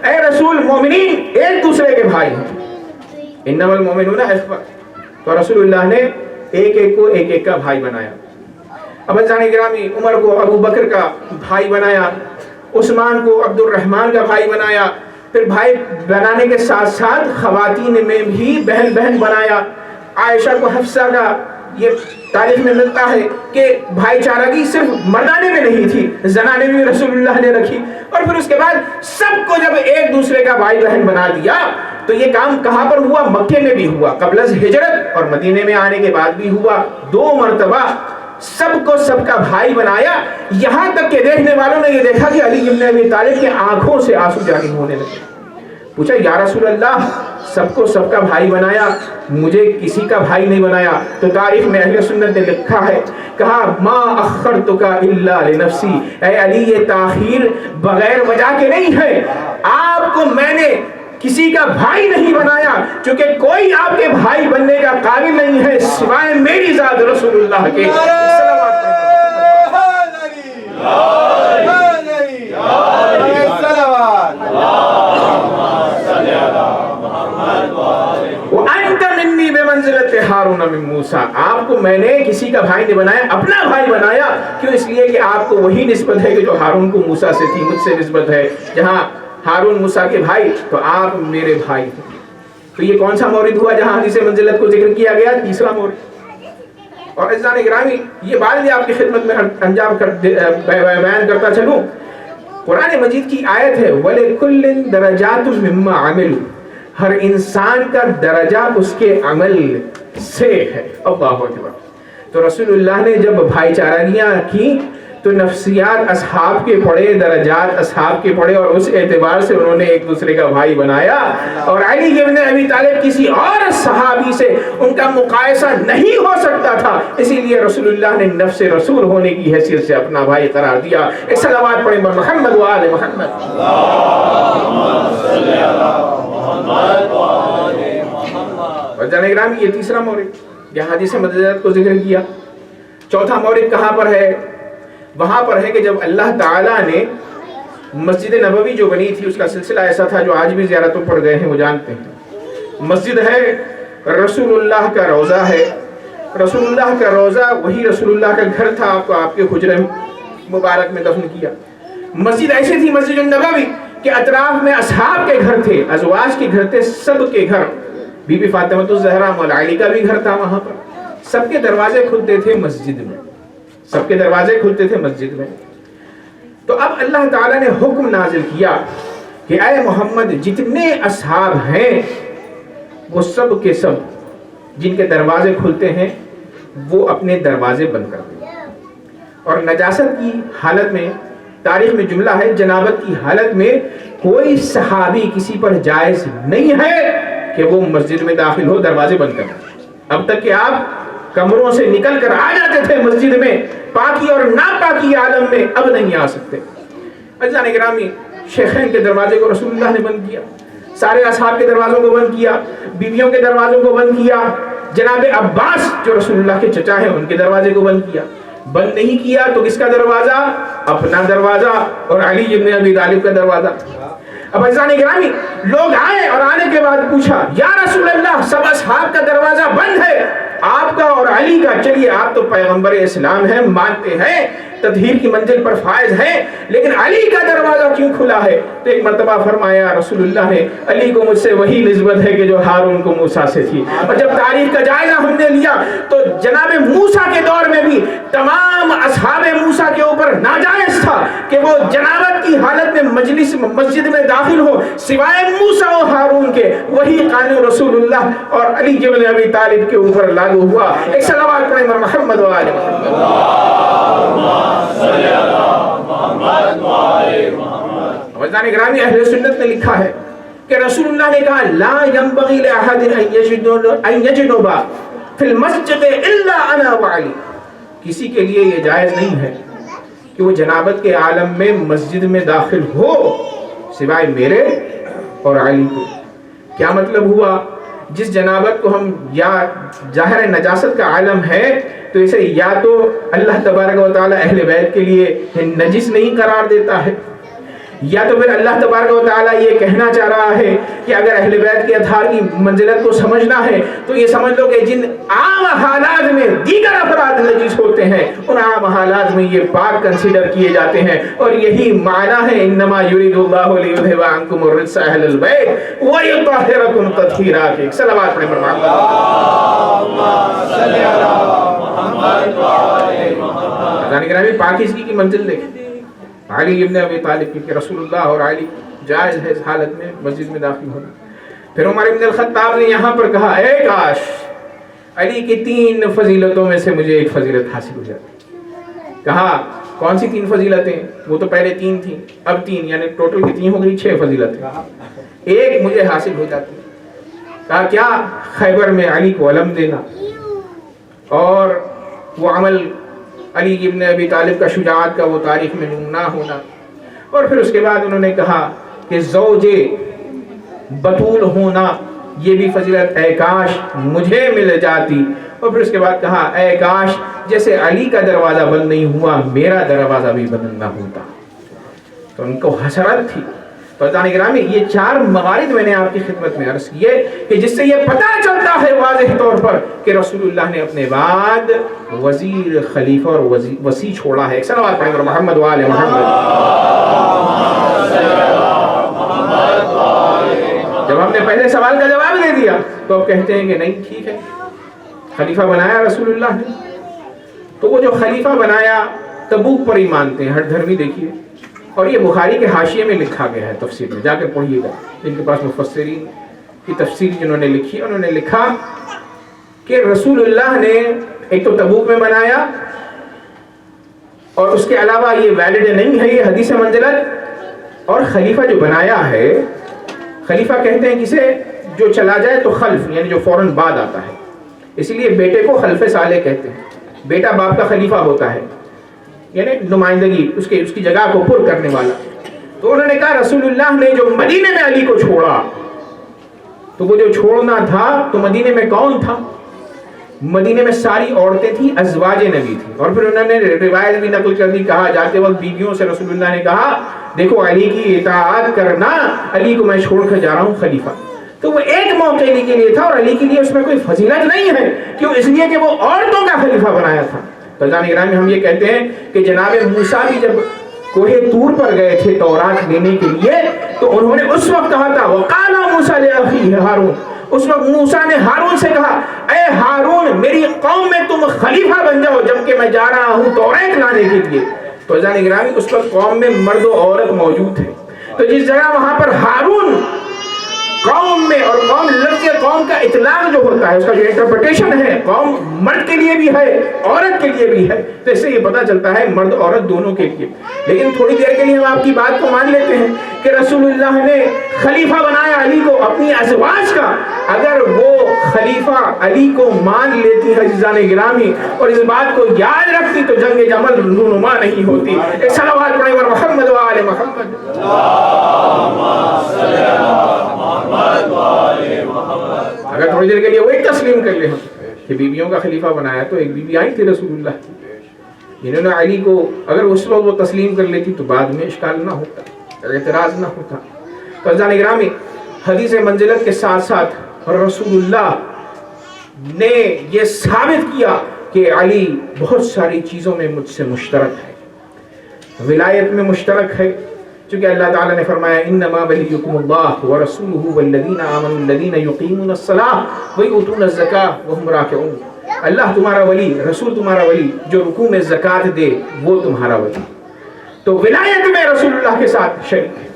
اے رسول مومنین ایک دوسرے کے بھائی ہیں. انما المؤمنون اخوہ، تو رسول اللہ نے ایک ایک کو ایک ایک کا بھائی بنایا. اب عزیزان گرامی عمر کو ابو بکر کا بھائی بنایا، عثمان کو عبد الرحمن کا بھائی بنایا، پھر بھائی بنانے کے ساتھ ساتھ خواتین میں بھی بہن بہن بنایا. عائشہ کو حفصہ کا یہ تاریخ میں ملتا ہے کہ بھائی چارگی صرف مردانے میں نہیں تھی، زنانے میں رسول اللہ نے رکھی. اور پھر اس کے بعد سب کو جب ایک دوسرے کا بھائی بہن بنا دیا تو یہ کام کہاں پر ہوا؟ مکے میں بھی ہوا قبل از ہجرت اور مدینے میں آنے کے بعد بھی ہوا. 2 مرتبہ سب کو سب کا بھائی بنایا. یہاں تک کہ دیکھنے والوں نے یہ دیکھا کہ علی بن ابی طالب کی آنکھوں سے آنسو جاری ہونے لگے. پوچھا یا رسول اللہ سب کو سب کا بھائی بنایا، مجھے کسی کا بھائی نہیں بنایا؟ تو تاریخ میں اہل سنت نے لکھا ہے، کہا ما اخرتک الا لنفسی، اے علی یہ تاخیر بغیر وجہ کے نہیں ہے، آپ کو میں نے کسی کا بھائی نہیں بنایا چونکہ کوئی آپ کے بھائی بننے کا قابل نہیں ہے سوائے میری ذات رسول اللہ کے. ہارون من موسیٰ، آپ کو میں نے کسی کا بھائی نہیں بنایا، اپنا بھائی بنایا. کیوں؟ اس لیے کہ آپ کو وہی نسبت ہے کہ جو ہارون کو موسیٰ سے تھی، مجھ سے نسبت ہے. جہاں ہارون موسیٰ کے بھائی تو آپ میرے بھائی ہیں. تو یہ کون سا مورد ہوا جہاں حدیث منزلت کو ذکر کیا گیا؟ تیسرا مورد. اور عزیزان گرامی یہ بات بھی آپ کی خدمت میں بیان کرتا چلوں. قرآن مجید کی آیت ہے وَلِكُلٍّ دَرَجَاتٌ مِّمَّا عَمِلُوا، ہر انسان کا درجہ اس کے عمل سے ہے. اللہ اکبر. تو رسول اللہ نے جب بھائی چارگیاں کی تو نفسیات اصحاب کے پڑھے، درجات اصحاب کے پڑھے، اور اس اعتبار سے انہوں نے ایک دوسرے کا بھائی بنایا. اور علی بن ابی طالب کسی اور صحابی سے ان کا مقایسہ نہیں ہو سکتا تھا، اسی لیے رسول اللہ نے نفس رسول ہونے کی حیثیت سے اپنا بھائی قرار دیا. ایک صلوات پڑھیں محمد و آل محمد. اور جناب گرامی یہ تیسرا مورد یہاں حدیث مدد کو ذکر کیا. چوتھا مورد کہاں پر ہے؟ وہاں پر ہے کہ جب اللہ تعالیٰ نے مسجد نبوی جو بنی تھی اس کا سلسلہ ایسا تھا جو آج بھی زیارتوں پر گئے ہیں وہ جانتے ہیں. مسجد ہے، رسول اللہ کا روضہ ہے. رسول اللہ کا روضہ وہی رسول اللہ کا گھر تھا، آپ کو آپ کے حجرے مبارک میں دفن کیا. مسجد ایسی تھی مسجد النبوی کہ اطراف میں اصحاب کے گھر تھے، ازواج کے گھر تھے، سب کے گھر. بی بی فاطمہ الزہرا مولا علی کا بھی گھر تھا وہاں پر. سب کے دروازے کھلتے تھے مسجد میں، سب کے دروازے کھلتے تھے مسجد میں. تو اب اللہ تعالیٰ نے حکم نازل کیا کہ اے محمد جتنے اصحاب ہیں وہ سب کے سب جن کے دروازے کھلتے ہیں وہ اپنے دروازے بند کر دیں. اور نجاست کی حالت میں، تاریخ میں جملہ ہے، جنابت کی حالت میں کوئی صحابی کسی پر جائز نہیں ہے کہ وہ مسجد میں داخل ہو دروازے بند کر. اب تک کہ آپ کمروں سے نکل کر آ جاتے تھے مسجد میں، پاکی اور ناپاکی عالم میں اب نہیں آ سکتے. عزیزان گرامی شیخین کے دروازے کو رسول اللہ نے بند کیا، سارے اصحاب کے دروازوں کو بند کیا، بیویوں کے دروازوں کو بند کیا، جناب عباس جو رسول اللہ کے چچا ہیں ان کے دروازے کو بند کیا. بند نہیں کیا تو کس کا دروازہ؟ اپنا دروازہ اور علی بن ابی طالب کا دروازہ. اب عزیزان گرامی لوگ آئے اور آنے کے بعد پوچھا یا رسول اللہ سب اصحاب کا دروازہ بند ہے، آپ کا اور علی کا، چلیے آپ تو پیغمبر اسلام ہیں، مانتے ہیں، تطہیر کی منزل پر فائز ہیں، لیکن علی کا دروازہ کیوں کھلا ہے؟ تو ایک مرتبہ فرمایا رسول اللہ نے علی کو مجھ سے وہی نسبت ہے کہ جو ہارون کو موسیٰ سے تھی. اور جب تاریخ کا جائزہ ہم نے لیا تو جناب موسیٰ کے دور میں بھی تمام اصحاب موسیٰ کے اوپر ناجائز تھا کہ وہ جنابت کی حالت میں مسجد میں داخل ہو سوائے موسیٰ و ہارون کے. وہی قانون رسول اللہ اور علی بن ابی طالب کے اوپر لاگو ہوا. ایک صلوات پڑھیں محمد و آل محمد. فیضان گرامی اہل سنت نے لکھا ہے کہ رسول اللہ نے کہا لا ينبغي لأحد ان يجنب في المسجد الا انا وعلی، کسی کے لیے یہ جائز نہیں ہے کہ وہ جنابت کے عالم میں مسجد میں داخل ہو سوائے میرے اور علی کے۔ کیا مطلب ہوا؟ جس جنابت کو ہم یا ظاہر نجاست کا عالم ہے تو اسے یا تو اللہ تبارک و تعالی اہل بیت کے لیے نجس نہیں قرار دیتا ہے، یا تو پھر اللہ تبارک و تعالیٰ یہ کہنا چاہ رہا ہے کہ اگر اہل بیت کے اطہار کی منزلت کو سمجھنا ہے تو یہ سمجھ لو کہ جن عام حالات میں دیگر افراد نجس ہوتے ہیں ان عام حالات میں یہ پاک کنسیڈر کیے جاتے ہیں، اور یہی معنی ہے انما یرید اللہ لیذھب عنکم الرجس اہل البیت ویطہرکم تطہیرا کے۔ صلوات پڑھیں محمد صلی اللہ محمد و آل محمد۔ یعنی کہ پاکیزگی کی منزل دیکھیں علی ابن ابی طالب کی کہ رسول اللہ اور علی جائز ہے اس حالت میں مسجد میں داخل ہونا۔ پھر عمر ابن الخطاب نے یہاں پر کہا اے کاش علی کی 3 فضیلتوں میں سے مجھے ایک فضیلت حاصل ہو جاتی۔ کہا کون سی 3 فضیلتیں؟ وہ تو پہلے 3 تھیں، اب 3، یعنی ٹوٹل کتنی ہو گئی؟ 6 فضیلتیں، ایک مجھے حاصل ہو جاتی۔ کہا کیا؟ خیبر میں علی کو علم دینا، اور وہ عمل علی ابن ابی طالب کا شجاعت کا وہ تاریخ میں نمونہ ہونا۔ اور پھر اس کے بعد انہوں نے کہا کہ زوج بطول ہونا یہ بھی فضیلت، اے کاش مجھے مل جاتی۔ اور پھر اس کے بعد کہا اے کاش جیسے علی کا دروازہ بند نہیں ہوا میرا دروازہ بھی بند نہ ہوتا۔ تو ان کو حسرت تھی۔ فیضان گرامی یہ 4 موارد میں نے آپ کی خدمت میں عرض کیے کہ جس سے یہ پتہ چلتا ہے واضح طور پر کہ رسول اللہ نے اپنے بعد وزیر، خلیفہ اور وصی چھوڑا ہے۔ ایک صلوات پڑھیں گے محمد و آل محمد۔ جب ہم نے پہلے سوال کا جواب دے دیا تو اب کہتے ہیں کہ نہیں ٹھیک ہے خلیفہ بنایا رسول اللہ نے، تو وہ جو خلیفہ بنایا تبوک پر ہی مانتے ہیں۔ ہر دھرمی دیکھیے، اور یہ بخاری کے حاشیے میں لکھا گیا ہے، تفسیر میں جا کر پڑھیے گا، جن کے پاس مفسرین کی تفسیر جنہوں نے لکھی انہوں نے لکھا کہ رسول اللہ نے ایک تو تبوک میں بنایا، اور اس کے علاوہ یہ ویلڈ نہیں ہے یہ حدیث منزلت، اور خلیفہ جو بنایا ہے، خلیفہ کہتے ہیں کسے جو چلا جائے تو خلف، یعنی جو فوراً بعد آتا ہے، اسی لیے بیٹے کو خلف صالح کہتے ہیں۔ بیٹا باپ کا خلیفہ ہوتا ہے، یعنی نمائندگی اس کی جگہ کو پر کرنے والا۔ تو انہوں نے کہا رسول اللہ نے جو مدینے میں علی کو چھوڑا، تو وہ جو چھوڑنا تھا تو مدینے میں کون تھا؟ مدینے میں ساری عورتیں تھیں، ازواج نبی تھیں۔ اور پھر انہوں نے روایت بھی نقل کر دی، کہا جاتے وقت بیویوں سے رسول اللہ نے کہا دیکھو علی کی اطاعت کرنا، علی کو میں چھوڑ کر جا رہا ہوں خلیفہ۔ تو وہ ایک موقع علی کے لیے تھا، اور علی کے لیے اس میں کوئی فضیلت نہیں ہے، کیوں؟ اس لیے کہ وہ عورتوں کا خلیفہ بنایا تھا۔ فیضان گرامی ہم یہ کہتے ہیں کہ جناب موسیٰ بھی جب کوہ طور پر گئے تھے تورات لینے کے لیے تو انہوں نے اس وقت کہا تھا وَقَالَ مُوسَىٰ لِأَخِيهِ ہارون، اس وقت موسیٰ نے ہارون سے کہا اے ہارون میری قوم میں تم خلیفہ بن جاؤ جبکہ میں جا رہا ہوں توریت لانے کے لیے۔ فیضان گرامی اس وقت قوم میں مرد و عورت موجود ہے، تو جس جگہ وہاں پر ہارون قوم میں، اور قوم لفظ قوم کا اطلاق جو ہوتا ہے اس کا جو انٹرپریٹیشن ہے قوم مرد کے لیے بھی ہے عورت کے لیے بھی ہے، تو اس سے یہ پتہ چلتا ہے مرد عورت دونوں کے لیے۔ لیکن تھوڑی دیر کے لیے ہم آپ کی بات کو مان لیتے ہیں کہ رسول اللہ نے خلیفہ بنایا علی کو اپنی ازواج کا، اگر وہ خلیفہ علی کو مان لیتی ہے عزیزان گرامی اور اس بات کو یاد رکھتی تو جنگ جمل رونما نہیں ہوتی۔ ایک صلوات پڑھیں اور محمد و آل محمد۔ اگر تھوڑی دیر کے لیے وہی تسلیم کر لیں ہم کہ بیویوں کا خلیفہ بنایا، تو ایک بیوی آئی تھی رسول اللہ کی، انہوں نے علی کو اگر اس وقت وہ تسلیم کر لیتی تو بعد میں اشکال نہ ہوتا، اعتراض نہ ہوتا۔ فیضان گرامی حدیث منزلت کے ساتھ ساتھ رسول اللہ نے یہ ثابت کیا کہ علی بہت ساری چیزوں میں مجھ سے مشترک ہے، ولایت میں مشترک ہے، چونکہ اللہ تعالیٰ نے فرمایا انما ولیکم اللہ ورسولہ والذین آمنوا الذین یقیمون الصلاۃ ویؤتون الزکاۃ وہم راکعون۔ اللہ تمہارا ولی، رسول تمہارا ولی، جو رکوع میں زکوٰۃ دے وہ تمہارا ولی۔ تو ولایت میں رسول اللہ کے ساتھ شریک ہے،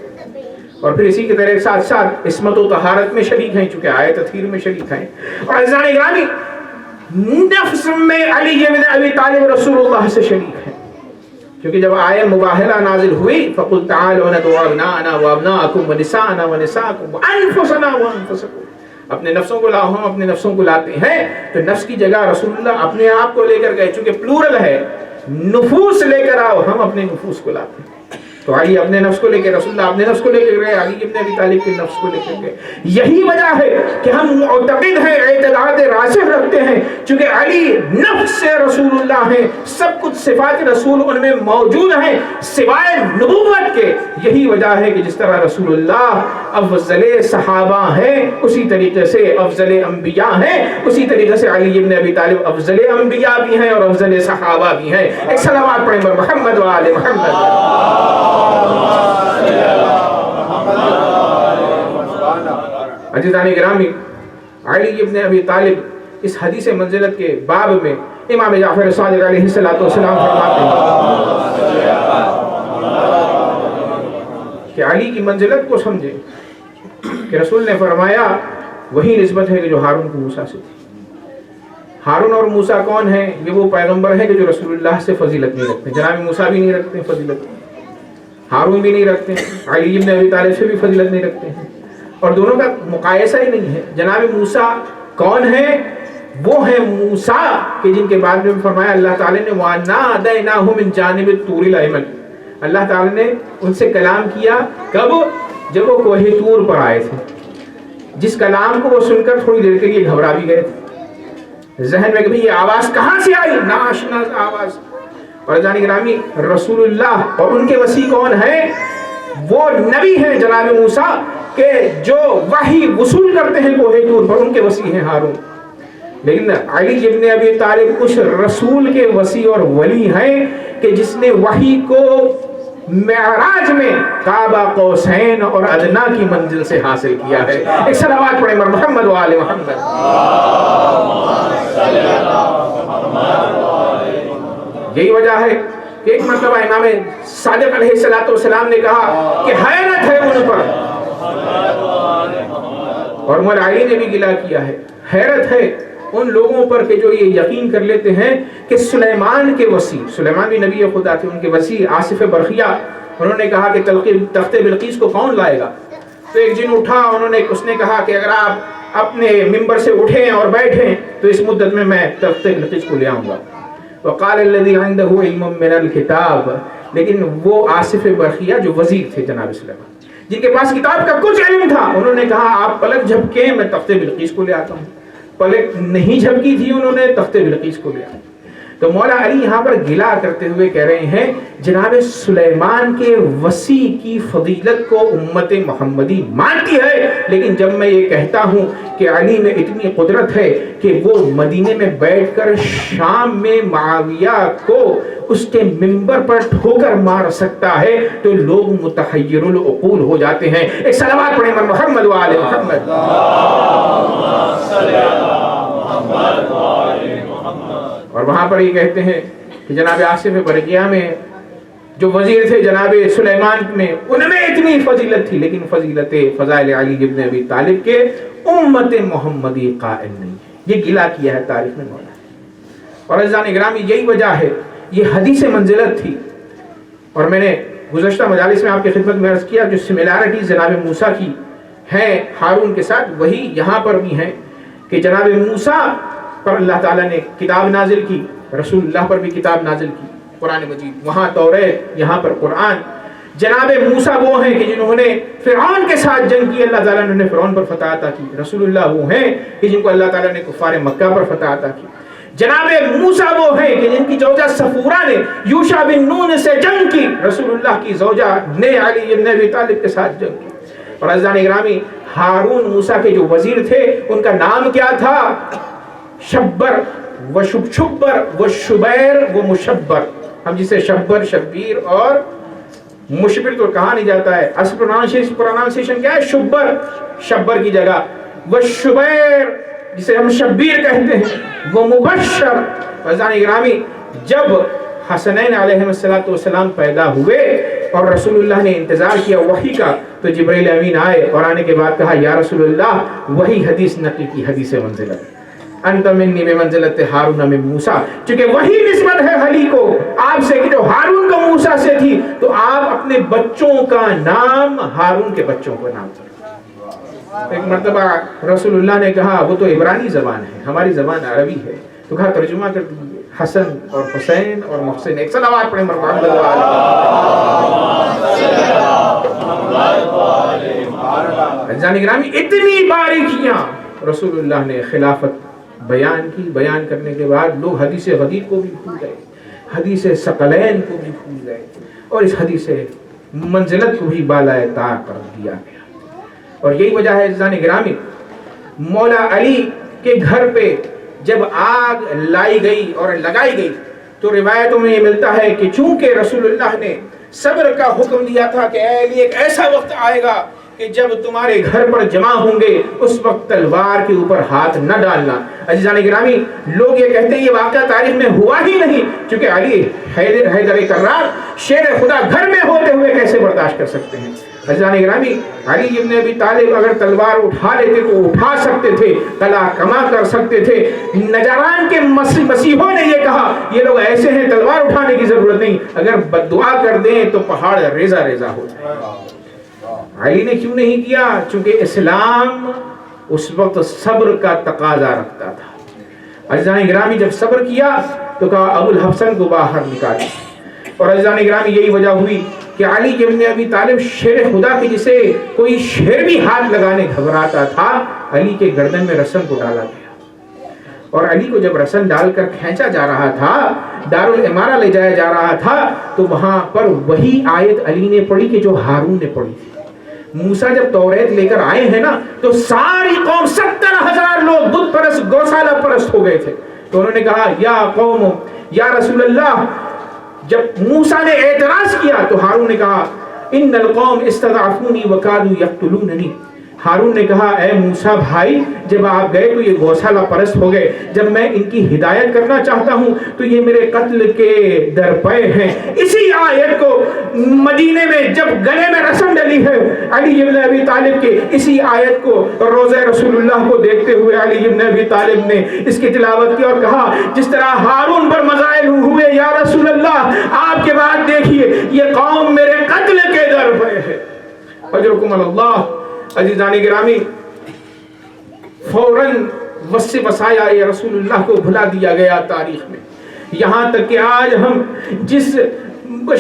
اور پھر اسی کے طرح ساتھ ساتھ عصمت و طہارت میں شریک ہیں، چونکہ آیت تطہیر میں شریک ہیں۔ اور عزیزان گرامی نفس میں علی بن ابی طالب رسول اللہ سے شریک ہیں، کیونکہ جب آیہ مباہلہ نازل ہوئی فَقُلْ تَعَالَوْا نَدْعُ أَبْنَاءَنَا وَأَبْنَاءَكُمْ وَنِسَاءَنَا وَنِسَاءَكُمْ وَأَنفُسَنَا وَأَنفُسَكُمْ، اپنے نفسوں کو لاؤ، ہم اپنے نفسوں کو لاتے ہیں. تو نفس کی جگہ رسول اللہ اپنے آپ کو لے کر گئے، چونکہ پلورل ہے، نفوس لے کر آؤ، ہم اپنے نفوس کو لاتے ہیں. تو علی اپنے نفس کو لے کے، رسول اللہ اپنے نفس کو لے کے گئے، علی ابن ابی طالب کے نفس کو لے کے گئے. یہی وجہ ہے کہ ہم معتقد ہیں، اعتقاد راسخ رکھتے ہیں، چونکہ علی نفس سے رسول اللہ ہیں، سب کچھ صفات رسول ان میں موجود ہیں سوائے نبوت کے. یہی وجہ ہے کہ جس طرح رسول اللہ افضل صحابہ ہیں، اسی طریقے سے افضل انبیاء ہیں، اسی طریقے سے علی ابن ابی طالب افضل انبیاء بھی ہیں اور افضل صحابہ بھی ہیں. ایک صلوات پڑھیں بر محمد و آل محمد. عزیزان گرامی، علی ابن ابی طالب اس حدیث منزلت کے باب میں امام جعفر صادق علیہ السلام فرماتے ہیں کہ علی کی منزلت کو سمجھے کہ رسول نے فرمایا وہی نسبت ہے کہ جو ہارون کو موسیٰ سے تھی. ہارون اور موسیٰ کون ہیں؟ یہ وہ پیغمبر ہیں کہ جو رسول اللہ سے فضیلت نہیں رکھتے. جناب موسیٰ بھی نہیں رکھتے فضیلت، ہارون بھی نہیں رکھتے، علی ابن ابی طالب سے بھی فضیلت نہیں رکھتے ہیں، اور دونوں کا مقایسہ ہی نہیں ہے. جناب موسیٰ کون ہیں؟ وہ ہیں موسیٰ کہ جن کے بعد میں فرمایا اللہ تعالی نے وَنَادَيْنَاهُ مِنْ جَانِبِ الطُّورِ الْأَيْمَنِ، اللہ تعالی نے ان سے کلام کیا. کب؟ جب وہ کوہ طور پر آئے تھے، جس کلام کو وہ سن کر تھوڑی دیر کے لیے گھبرا بھی گئے تھے، ذہن میں کہ بھئی یہ آواز کہاں سے آئی، ناشنا آواز. اور جانی گرامی، رسول اللہ اور ان کے وسیع کون ہیں؟ وہ نبی ہیں جناب موسیٰ کہ جو وحی وصول کرتے ہیں کوہ طور پر، ان کے وسیع ہیں ہارون. لیکن علی ابن ابی طالب اس رسول کے وسیع اور ولی ہیں کہ جس نے وحی کو معراج میں قاب قوسین اور ادنا کی منزل سے حاصل کیا ہے. ایک صلوات پڑھیں بر محمد و آل محمد. یہی وجہ ہے کہ ایک مرتبہ امام صادق علیہ السلام نے کہا کہ حیرت ہے ان پر، اور مولا علی نے بھی گلہ کیا ہے، حیرت ہے ان لوگوں پر کہ جو یہ یقین کر لیتے ہیں کہ سلیمان کے وسیع، سلیمان بھی نبی خدا تھے، ان کے وسیع آصف برقیہ، انہوں نے کہا کہ تخت بلقیس کو کون لائے گا؟ تو ایک جن اٹھا، اس نے کہا کہ اگر آپ اپنے ممبر سے اٹھیں اور بیٹھیں تو اس مدت میں میں تخت بلقیس کو لے آؤں گا. وقال الذي عنده علم من الكتاب، لیکن وہ آصف برقیہ جو وزیر تھے جناب سلیمان، جن کے پاس کتاب کا کچھ علم تھا، انہوں نے کہا آپ پلک جھپکیں میں تخت بلقیس کو لے آتا ہوں. پلک نہیں جھپکی تھی، انہوں نے تخت بلقیس کو لے آیا. تو مولا علی یہاں پر گلا کرتے ہوئے کہہ رہے ہیں جناب سلیمان کے وسیع کی فضیلت کو امت محمدی مانتی ہے، لیکن جب میں یہ کہتا ہوں کہ علی میں اتنی قدرت ہے کہ وہ مدینے میں بیٹھ کر شام میں معاویہ کو اس کے منبر پر ٹھوکر مار سکتا ہے، تو لوگ متحیر العقول ہو جاتے ہیں. ایک صلوات پڑھیں بر محمد و آل محمد. اور وہاں پر یہ کہتے ہیں کہ جناب آصف برقیہ میں جو وزیر تھے جناب سلیمان میں، ان میں اتنی فضیلت تھی، لیکن فضیلت فضائل علی ابن ابی طالب کے امت محمدی قائل نہیں. یہ گلا کیا ہے تاریخ میں مولا. اور عزیزان گرامی، یہی وجہ ہے، یہ حدیث منزلت تھی. اور میں نے گزشتہ مجالس میں آپ کی خدمت میں عرض کیا جو سملیرٹیز جناب موسیٰ کی ہیں ہارون کے ساتھ، وہی یہاں پر بھی ہیں کہ جناب موسیٰ پر اللہ تعالیٰ نے کتاب نازل کی، رسول اللہ پر بھی کتاب نازل کی، قرآن مجید، وہاں توریت، یہاں پر قرآن. جناب موسیٰ وہ ہیں کہ جنہوں نے فرعون کے ساتھ جنگ کی، اللہ تعالیٰ نے انہیں فرعون پر فتح عطا کی. رسول اللہ وہ ہیں کہ جن کو اللہ تعالیٰ نے کفار مکہ پر فتح عطا کی. جناب موسیٰ وہ ہیں کہ جن کی زوجہ صفورہ نے یوشع بن نون سے جنگ کی، رسول اللہ کی زوجہ نے علی ابن ابی طالب کے ساتھ جنگ کی. اور عزیزان گرامی، ہارون موسیٰ کے جو وزیر تھے ان کا نام کیا تھا؟ شبر و شبر و شبیر و مشبر. ہم جسے شبر، شبیر اور مشبر تو کہا نہیں جاتا ہے، اصل پرونانسیشن کیا ہے؟ شبر، شبر کی جگہ، وہ شبیر جسے ہم شبیر کہتے ہیں، وہ مبشر. عزیزان گرامی، جب حسنین علیہ السلام پیدا ہوئے اور رسول اللہ نے انتظار کیا وحی کا، تو جبرائیل امین آئے اور آنے کے بعد کہا یا رسول اللہ وہی حدیث نقل کی حدیث منزلت. انت منی بمنزلت ہارون من موسیٰ، چونکہ وہی نسبت ہے علی کو آپ سے کہ جو ہارون کو موسیٰ سے تھی، تو آپ اپنے بچوں کا نام ہارون کے بچوں کو نام کریں۔ ایک مرتبہ رسول اللہ نے کہا وہ تو عبرانی زبان ہے، ہماری زبان عربی ہے، تو کہا ترجمہ کر دیجیے، حسن اور حسین اور محسن، ایک صلوات پڑھیں محمد جان گرامی۔ اتنی باریکیاں رسول اللہ نے خلافت بیان کی، بیان کرنے کے بعد لوگ حدیث غدیر کو بھی بھول گئے، حدیث ثقلین کو بھی بھول گئے، اور اس حدیث منزلت کو بھی بالائے طاق کر دیا گیا۔ اور یہی وجہ ہے جان گرامی، مولا علی کے گھر پہ جب آگ لائی گئی اور لگائی گئی تو روایتوں میں یہ ملتا ہے کہ چونکہ رسول اللہ نے صبر کا حکم دیا تھا کہ اے علی ایک ایسا وقت آئے گا کہ جب تمہارے گھر پر جمع ہوں گے اس وقت تلوار کے اوپر ہاتھ نہ ڈالنا۔ عزیزان گرامی، لوگ یہ کہتے ہیں یہ واقعہ تاریخ میں ہوا ہی نہیں، چونکہ علی حیدر کرار شیر خدا گھر میں ہوتے ہوئے کیسے برداشت کر سکتے ہیں۔ عزیزان گرامی، علی ابن ابی طالب اگر تلوار اٹھا لیتے تو اٹھا سکتے تھے، قلعہ کما کر سکتے تھے۔ نجران کے مسیحوں نے یہ کہا یہ لوگ ایسے ہیں تلوار اٹھانے کی ضرورت نہیں، اگر بددعا کر دیں تو پہاڑ ریزہ ریزہ ہو جائے۔ علی نے کیوں نہیں کیا؟ چونکہ اسلام اس وقت صبر کا تقاضا رکھتا تھا۔ عزیزان گرامی، جب صبر کیا تو کہا ابو الحسن کو باہر نکالی، اور عزیزان گرامی یہی وجہ ہوئی کہ علی ابن ابی طالب شیر خدا کے جسے کوئی شیر بھی ہاتھ لگانے گھبراتا تھا، علی کے گردن میں رسن کو ڈالا گیا، اور علی کو جب رسن ڈال کر کھینچا جا رہا تھا، دارالعمارہ لے جایا جا رہا تھا، تو وہاں پر وہی آیت علی نے پڑھی کہ جو ہارون نے پڑھی تھی۔ موسیٰ جب توریت لے کر آئے ہیں نا تو ساری قوم 70,000 لوگ بت پرست گوسالہ پرست ہو گئے تھے، تو انہوں نے کہا یا قوم یا رسول اللہ، جب موسیٰ نے اعتراض کیا تو ہارون نے کہا ان القوم استضعفونی وکادوا یقتلوننی۔ ہارون نے کہا اے موسیٰ بھائی، جب آپ گئے تو یہ گوسالہ پرست ہو گئے، جب میں ان کی ہدایت کرنا چاہتا ہوں تو یہ میرے قتل کے درپے ہیں۔ اسی آیت کو مدینے میں جب گلے میں رسن ڈلی ہے علی ابن ابی طالب کے، اسی آیت کو روضہ رسول اللہ کو دیکھتے ہوئے علی ابن ابی طالب نے اس کی تلاوت کی اور کہا جس طرح ہارون پر مزائل ہوئے یا رسول اللہ، آپ کے بعد دیکھیے یہ قوم میرے قتل کے درپے ہے۔ اجرکم اللہ۔ عزیزان گرامی، فوراً وصف وصایا یہ رسول اللہ کو بھلا دیا گیا تاریخ میں، یہاں تک کہ آج ہم جس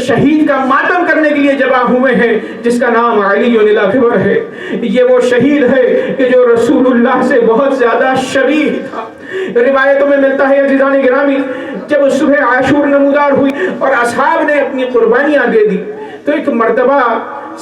شہید کا ماتم کرنے کے لیے جمع ہوئے ہیں جس کا نام علی الاکبر ہے، یہ وہ شہید ہے کہ جو رسول اللہ سے بہت زیادہ شبیہ تھا۔ روایتوں میں ملتا ہے عزیزان گرامی، جب صبح عاشور نمودار ہوئی اور اصحاب نے اپنی قربانیاں دے دی تو ایک مرتبہ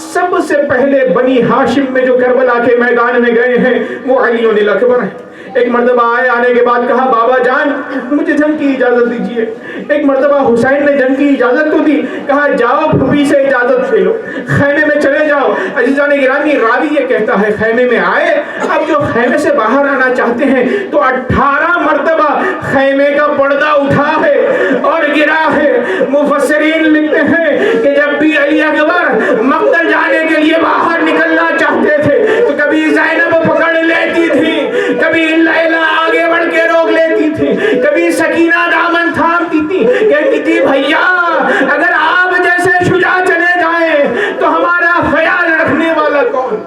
سب سے پہلے بنی ہاشم میں جو کربلا کے میدان میں گئے ہیں وہ علی الاکبر ہیں۔ ایک مرتبہ آنے کے بعد کہا بابا جان مجھے جنگ کی اجازت دیجیے۔ ایک مرتبہ حسین نے جنگ کی اجازت تو دی، کہا جاؤ پھوپھی سے اجازت لے لو، خیمے میں چلے جاؤ۔ عزیزان گرامی، راوی یہ کہتا ہے خیمے میں آئے، اب جو خیمے سے باہر آنا چاہتے ہیں تو 18 مرتبہ خیمے کا پردہ اٹھا ہے اور گرا ہے۔ مفسرین لکھتے ہیں کہ جب بھی علی اکبر مقتل جانے کے لیے باہر نکلنا چاہتے تھے تو کبھی زینب پکڑ لیتی تھی، کبھی لیلا آگے بڑھ کے روک لیتی تھی، کبھی سکینہ دامن تھامتی تھی، کہتی تھی بھیا اگر آپ جیسے شجاع چلے جائیں تو ہمارا خیال رکھنے والا کون؟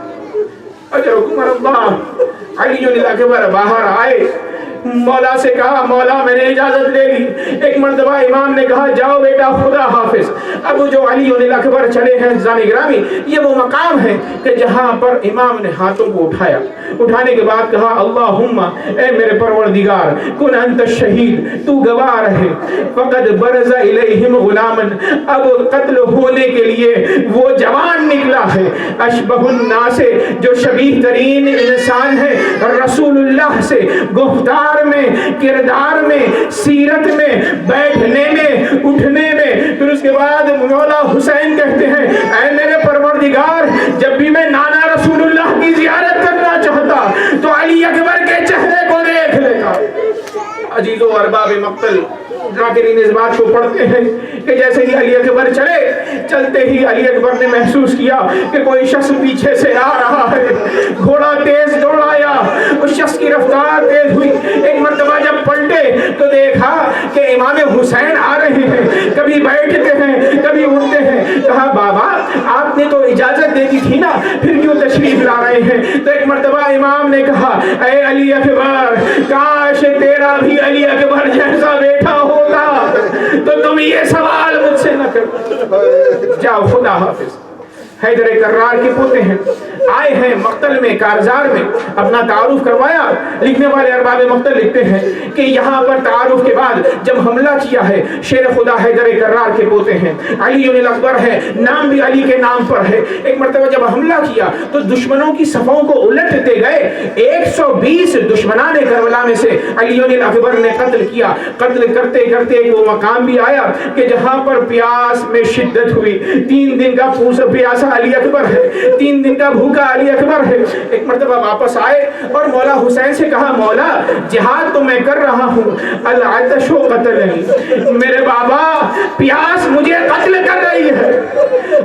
اجرکم اللہ۔ علی الاکبر باہر آئے، مولا سے کہا مولا میں نے اجازت لے لی۔ ایک مرتبہ امام نے کہا جاؤ بیٹا خدا حافظ۔ اب جو علی الاکبر چلے ہیں عزیزان گرامی، یہ وہ مقام ہے کہ جہاں پر امام نے ہاتھوں کو اٹھایا، اٹھانے کے بعد کہا اللہم اے میرے پروردگار کن انت الشہید، تو گواہ رہے، فقد برز الیہم غلاما، اب قتل ہونے کے لیے وہ جوان نکلا ہے، اشبہ الناس جو شبیہ ترین انسان ہے رسول اللہ سے، گفتار میں، کردار میں، سیرت میں، بیٹھنے میں، اٹھنے میں۔ پھر اس کے بعد مولا حسین کہتے ہیں اے میرے پروردگار جب بھی میں نانا رسول اللہ کی زیارت کرنا چاہتا تو علی اکبر کے چہرے کو دیکھ لیتا۔ عزیز و ارباب مقتل، ذاکرین اس بات کو پڑھتے ہیں کہ جیسے ہی علی اکبر چلے، چلتے ہی علی اکبر نے محسوس کیا کہ کوئی شخص پیچھے سے آ رہا ہے، گھوڑا تیز دوڑایا، اس شخص پیاس کی رفتار تیز ہوئی. ایک مرتبہ جب پلٹے تو دیکھا کہ امام حسین آ رہے ہیں, کبھی بیٹھتے ہیں کبھی اٹھتے ہیں. کہا بابا آپ نے تو اجازت دے دی تھی نا, پھر کیوں تشریف لا رہے ہیں؟ تو ایک مرتبہ امام نے کہا اے علی اکبر, کاش تیرا بھی علی اکبر جیسا بیٹا ہوتا تو تم یہ سوال مجھ سے نہ کرتے. جاؤ خدا حافظ. حیدر کرار کے پوتے ہیں, آئے ہیں مقتل میں, کارزار میں اپنا تعارف کروایا. لکھنے والے ارباب مقتل لکھتے ہیں کہ یہاں پر تعارف کے بعد جب حملہ کیا ہے, شیر خدا حیدر کرار کے پوتے ہیں, علی الاکبر ہے, نام بھی علی کے نام پر ہے. ایک مرتبہ جب حملہ کیا تو دشمنوں کی صفوں کو الٹتے گئے. 120 دشمنان کربلا میں سے علی الاکبر نے قتل کیا. قتل کرتے کرتے وہ مقام بھی آیا کہ جہاں پر پیاس میں شدت ہوئی. 3 دن کا پیاسا علی اکبر ہے, 3 دن کا بھوکا علی اکبر ہے. ایک مرتبہ واپس آئے اور مولا حسین سے کہا مولا جہاد تو میں کر رہا ہوں, العطش قتلنی, میرے بابا پیاس مجھے قتل کر رہی ہے.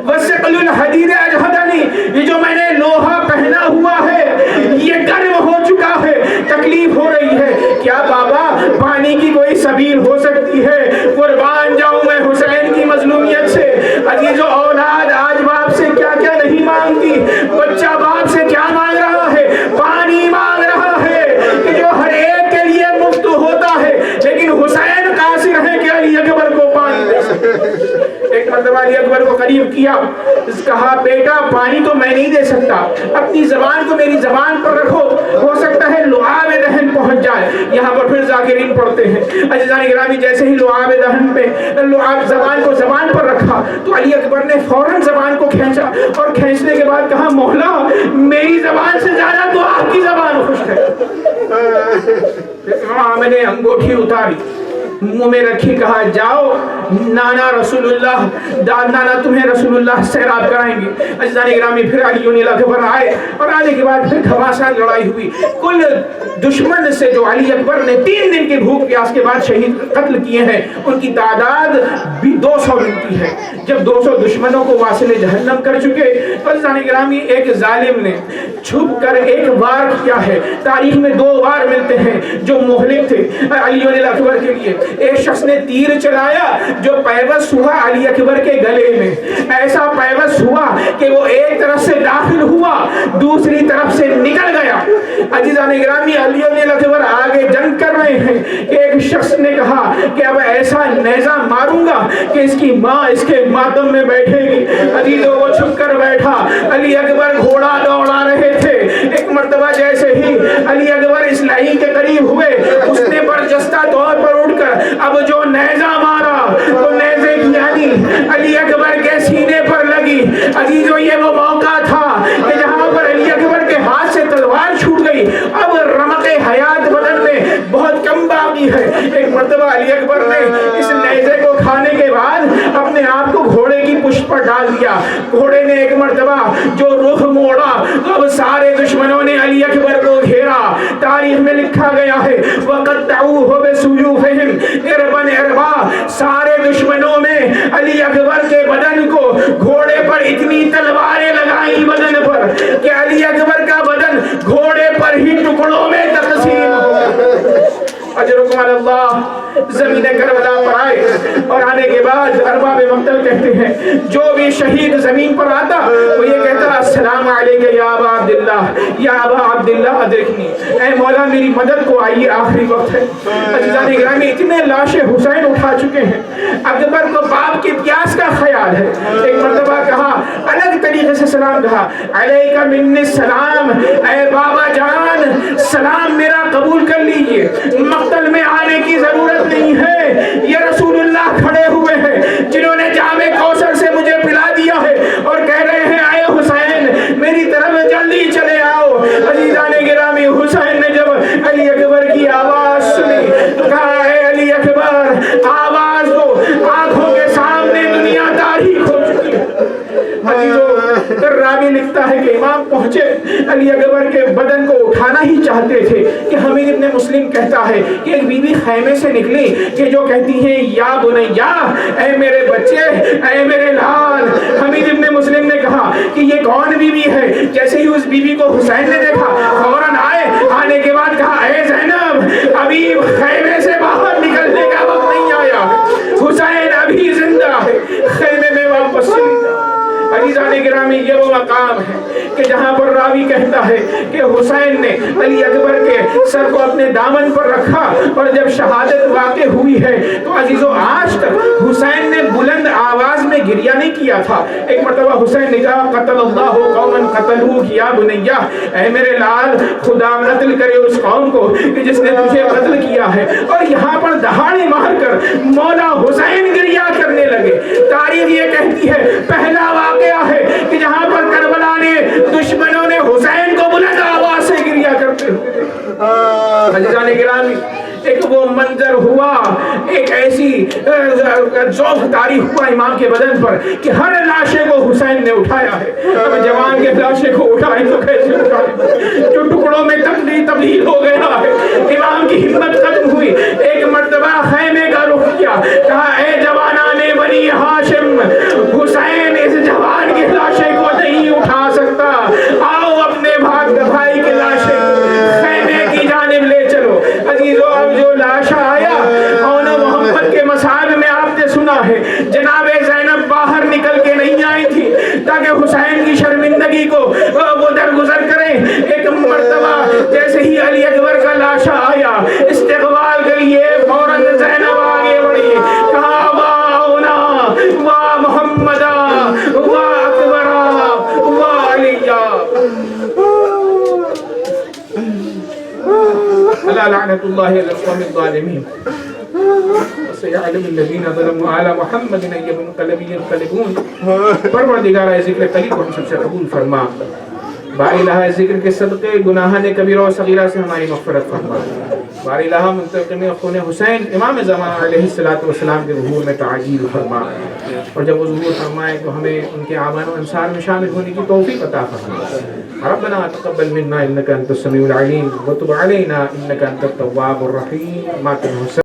وثقل الحدید اجہدنی, یہ جو میں نے لوہا پہنا ہوا ہے یہ گرم ہو چکا ہے, تکلیف ہو رہی ہے. کیا بابا پانی کی کوئی سبیل ہو سکتی ہے؟ قربان جاؤں میں حسین کی مظلومیت سے. عزیزو اولاد آج باپ سے کیا کیا نہیں مانگتی, بچہ باپ سے کیا مانگ رہا ہے؟ پانی مانگ رہا ہے کہ جو ہر ایک کے لیے مفت ہوتا ہے, لیکن حسین قاصر ہے کہ علی اکبر کو پانی دے سکتے. ایک مرتبہ علی اکبر کو قریب کیا, کہا بیٹا پانی تو میں نہیں دے سکتا, اپنی زبان کو میری زبان پر رکھو, ہو سکتا ہے لعاب دہن پہنچ جائے. یہاں پر پھر ذاکرین پڑھتے ہیں عزیزان گرامی, جیسے ہی لعاب دہن پہ لعاب زبان کو زبان پر رکھا تو علی اکبر نے فوراً زبان کو کھینچا, اور کھینچنے کے بعد کہا مولا میری زبان سے زیادہ تو آپ کی زبان خشک ہے. میں نے انگوٹھی اتاری, منہ میں رکھی, کہا جاؤ نانا رسول اللہ, نانا تمہیں رسول اللہ سیراب کرائیں گے. عزیزان گرامی پھر علی اکبر آئے, اور آنے کے بعد پھر گھماسان لڑائی ہوئی. کل دشمن سے جو علی اکبر نے 3 دن کے بھوک پیاس کے بعد شہید قتل کیے ہیں ان کی تعداد بھی 200 ملتی ہے. جب 200 دشمنوں کو واصل جہنم کر چکے تو عزیزان گرامی ایک ظالم نے چھپ کر ایک وار کیا ہے. تاریخ میں 2 وار ملتے ہیں جو مہلک تھے علی اکبر کے لیے. ایک شخص نے تیر چلایا جو پیوست ہوا علی اکبر کے گلے میں, ایسا پیوست ہوا کہ وہ ایک طرف سے داخل ہوا دوسری طرف سے نکل گیا. عزیزان گرامی علی اکبر آگے جنگ کر رہے ہیں. ایک شخص نے کہا کہ اب ایسا نیزہ ماروں گا کہ اس کی ماں اس کے ماتم میں بیٹھے گی. عزیزوں وہ چھپ کر بیٹھا. علی اکبر گھوڑا دوڑا رہے تھے. ایک مرتبہ جیسے ہی علی اکبر اس لہی کے قریب ہوئے, اس نے برجستہ طور پر اٹھ کر اب جو نیزہ مارا تو نیزے کی یعنی علی اکبر کے سینے پر لگی. عزیزوں یہ وہ موقع تھا کہ جہاں پر علی اکبر کے ہاتھ سے تلوار چھوٹ گئی. اب رمق حیات بدن میں بہت کم باقی ہے. ایک مرتبہ علی اکبر نے اس نیزے کو کھانے کے بعد اپنے آپ کو گھوڑے کی پشت پر ڈال دیا. گھوڑے نے ایک مرتبہ جو رخ موڑا تو اب سارے دشمنوں نے علی اکبر کو گھیرا. تاریخ میں لکھا گیا ہے وَقَطَّعُوهُ بِسُيُوفِهِمْ اربن اربا, سارے دشمنوں میں علی اکبر کے بدن کو گھوڑے پر اتنی تلواریں لگائیں بدن پر کہ علی اکبر کا بدن گھوڑے پر ہی ٹکڑوں میں تقسیم ہو. اجرکم علی اللہ. زمین کربلا پر آئے اور آنے کے بعد ارباب مقتل کہتے ہیں جو بھی شہید زمین پر آتا وہ یہ کہتا السلام علیکم یا ابا عبداللہ, یا ابا عبداللہ ادرکنی, اے مولا میری مدد کو آئیے آخری وقت ہے. عزیزان گرامی اتنے لاشیں حسین اٹھا چکے ہیں, اکبر کو باپ کی پیاس کا خیال ہے. ایک مرتبہ کہا, الگ طریقے سے سلام کہا, علیکہ منی السلام, اے بابا جان سلام میرا قبول کر لیجئے, مقتل میں آنے کی ضرورت نہیں ہے. یہ رسول اللہ کھڑے ہوئے ہیں جنہوں نے جام کوثر سے مجھے پلا دیا ہے اور کہہ رہے ہیں اے حسین میری طرف جلدی چلے آؤ. عزیزان گرامی حسین نے جب علی اکبر کی آواز سنی تو کہا اے علی اکبر آواز دو, آنکھوں کے سامنے دنیا تاریخ ہو چکی ہے. راوی لکھتا ہے کہ امام پہنچے, علی اکبر کے بدن کو اٹھانا ہی چاہتے تھے کہ حمید ابن مسلم کہتا ہے کہ ایک بیوی خیمے سے نکلی کہ جو کہتی ہیں یا بنیا, اے میرے بچے, اے میرے لال. حمید ابن مسلم نے کہا کہ یہ کون بیوی ہے؟ جیسے ہی اس بیوی کو حسین نے دیکھا فوراً آئے, آنے کے بعد کہا ابھی خیمے سے باہر نکلنے کا وقت نہیں آیا، حسین ابھی زندہ ہے، خیمے میں واپس چلی جا۔ عزیزان گرامی، یہ وہ مقام ہے کہ جہاں پر راوی کہتا ہے کہ حسین نے علی اکبر کے سر کو اپنے دامن پر رکھا، اور جب شہادت واقع ہوئی ہے تو عزیزو آج تک حسین نے بلند آواز میں گریہ نہیں کیا تھا۔ ایک مرتبہ حسین نے کہا قتل اللہ قوما قتلوک یا بنیہ، اے میرے لال خدا قتل کرے اس قوم کو کہ جس نے تجھے قتل کیا ہے، اور یہاں پر دہاڑی مار کر مولا حسین گریہ کرنے لگے۔ تاریخ یہ کہتی ہے پہلا واقعہ ہے کہ جہاں پر کربلا نے دشمنوں نے حسین کو بلند آواز سے گریہ کرتے ہوئے۔ عزیزان گرامی، ایک وہ منظر ہوا، ایک ایسی ذوق طاری ہوا امام کے بدن پر کہ ہر لاشے کو حسین نے اٹھایا ہے۔ اب جوان کے لاشے کو اٹھائے تو کیسے اٹھائے جو ٹکڑوں میں تبدیل ہو گیا ہے۔ امام کی ہمت ختم ہوئی، ایک مرتبہ خیمے کا رخ کیا، کہا اے جوانان بنی ہاشم، حسین اس جوان کے لاشے کو نہیں اٹھا سکتا، آؤ اپنے بھائی کے لاشے خیمے کی جانب لے چلو۔ عزیزو، اب جو لاشا آیا اور محمد کے مصائب میں آپ نے سنا ہے جناب زینب باہر نکل کے نہیں آئی تھی تاکہ حسین کی شرمندگی کو وہ درگزر کریں۔ ایک مرتبہ جیسے ہی علی اکبر کا لاشا آیا استقبال کے لیے فوراً زینب آگے بڑھی، کہا واؤنا وا محمدا وا اکبرا وا علیہ، الا لعنت اللہ علی القوم الظالمین، وسيعلم الذين ظلموا على محمد أي منقلب ينقلبون۔ پروردگار ذکر قریب ہم سب سے قبول فرما، باری الہ ذکر کے صدقے گناہان کبیرہ و صغیرہ سے ہماری مغفرت فرما، باری الہ منتقم خون حسین امام زمان علیہ السلام کے ظہور میں تعجیل فرما، اور جب وہ ظہور فرمائے تو ہمیں ان کے اعوان و انصار میں شامل ہونے کی توفیق عطا فرما۔ ربنا تقبل منا انك انت السميع العليم وتب علينا انك انت التواب الرحيم۔ ماتم حسین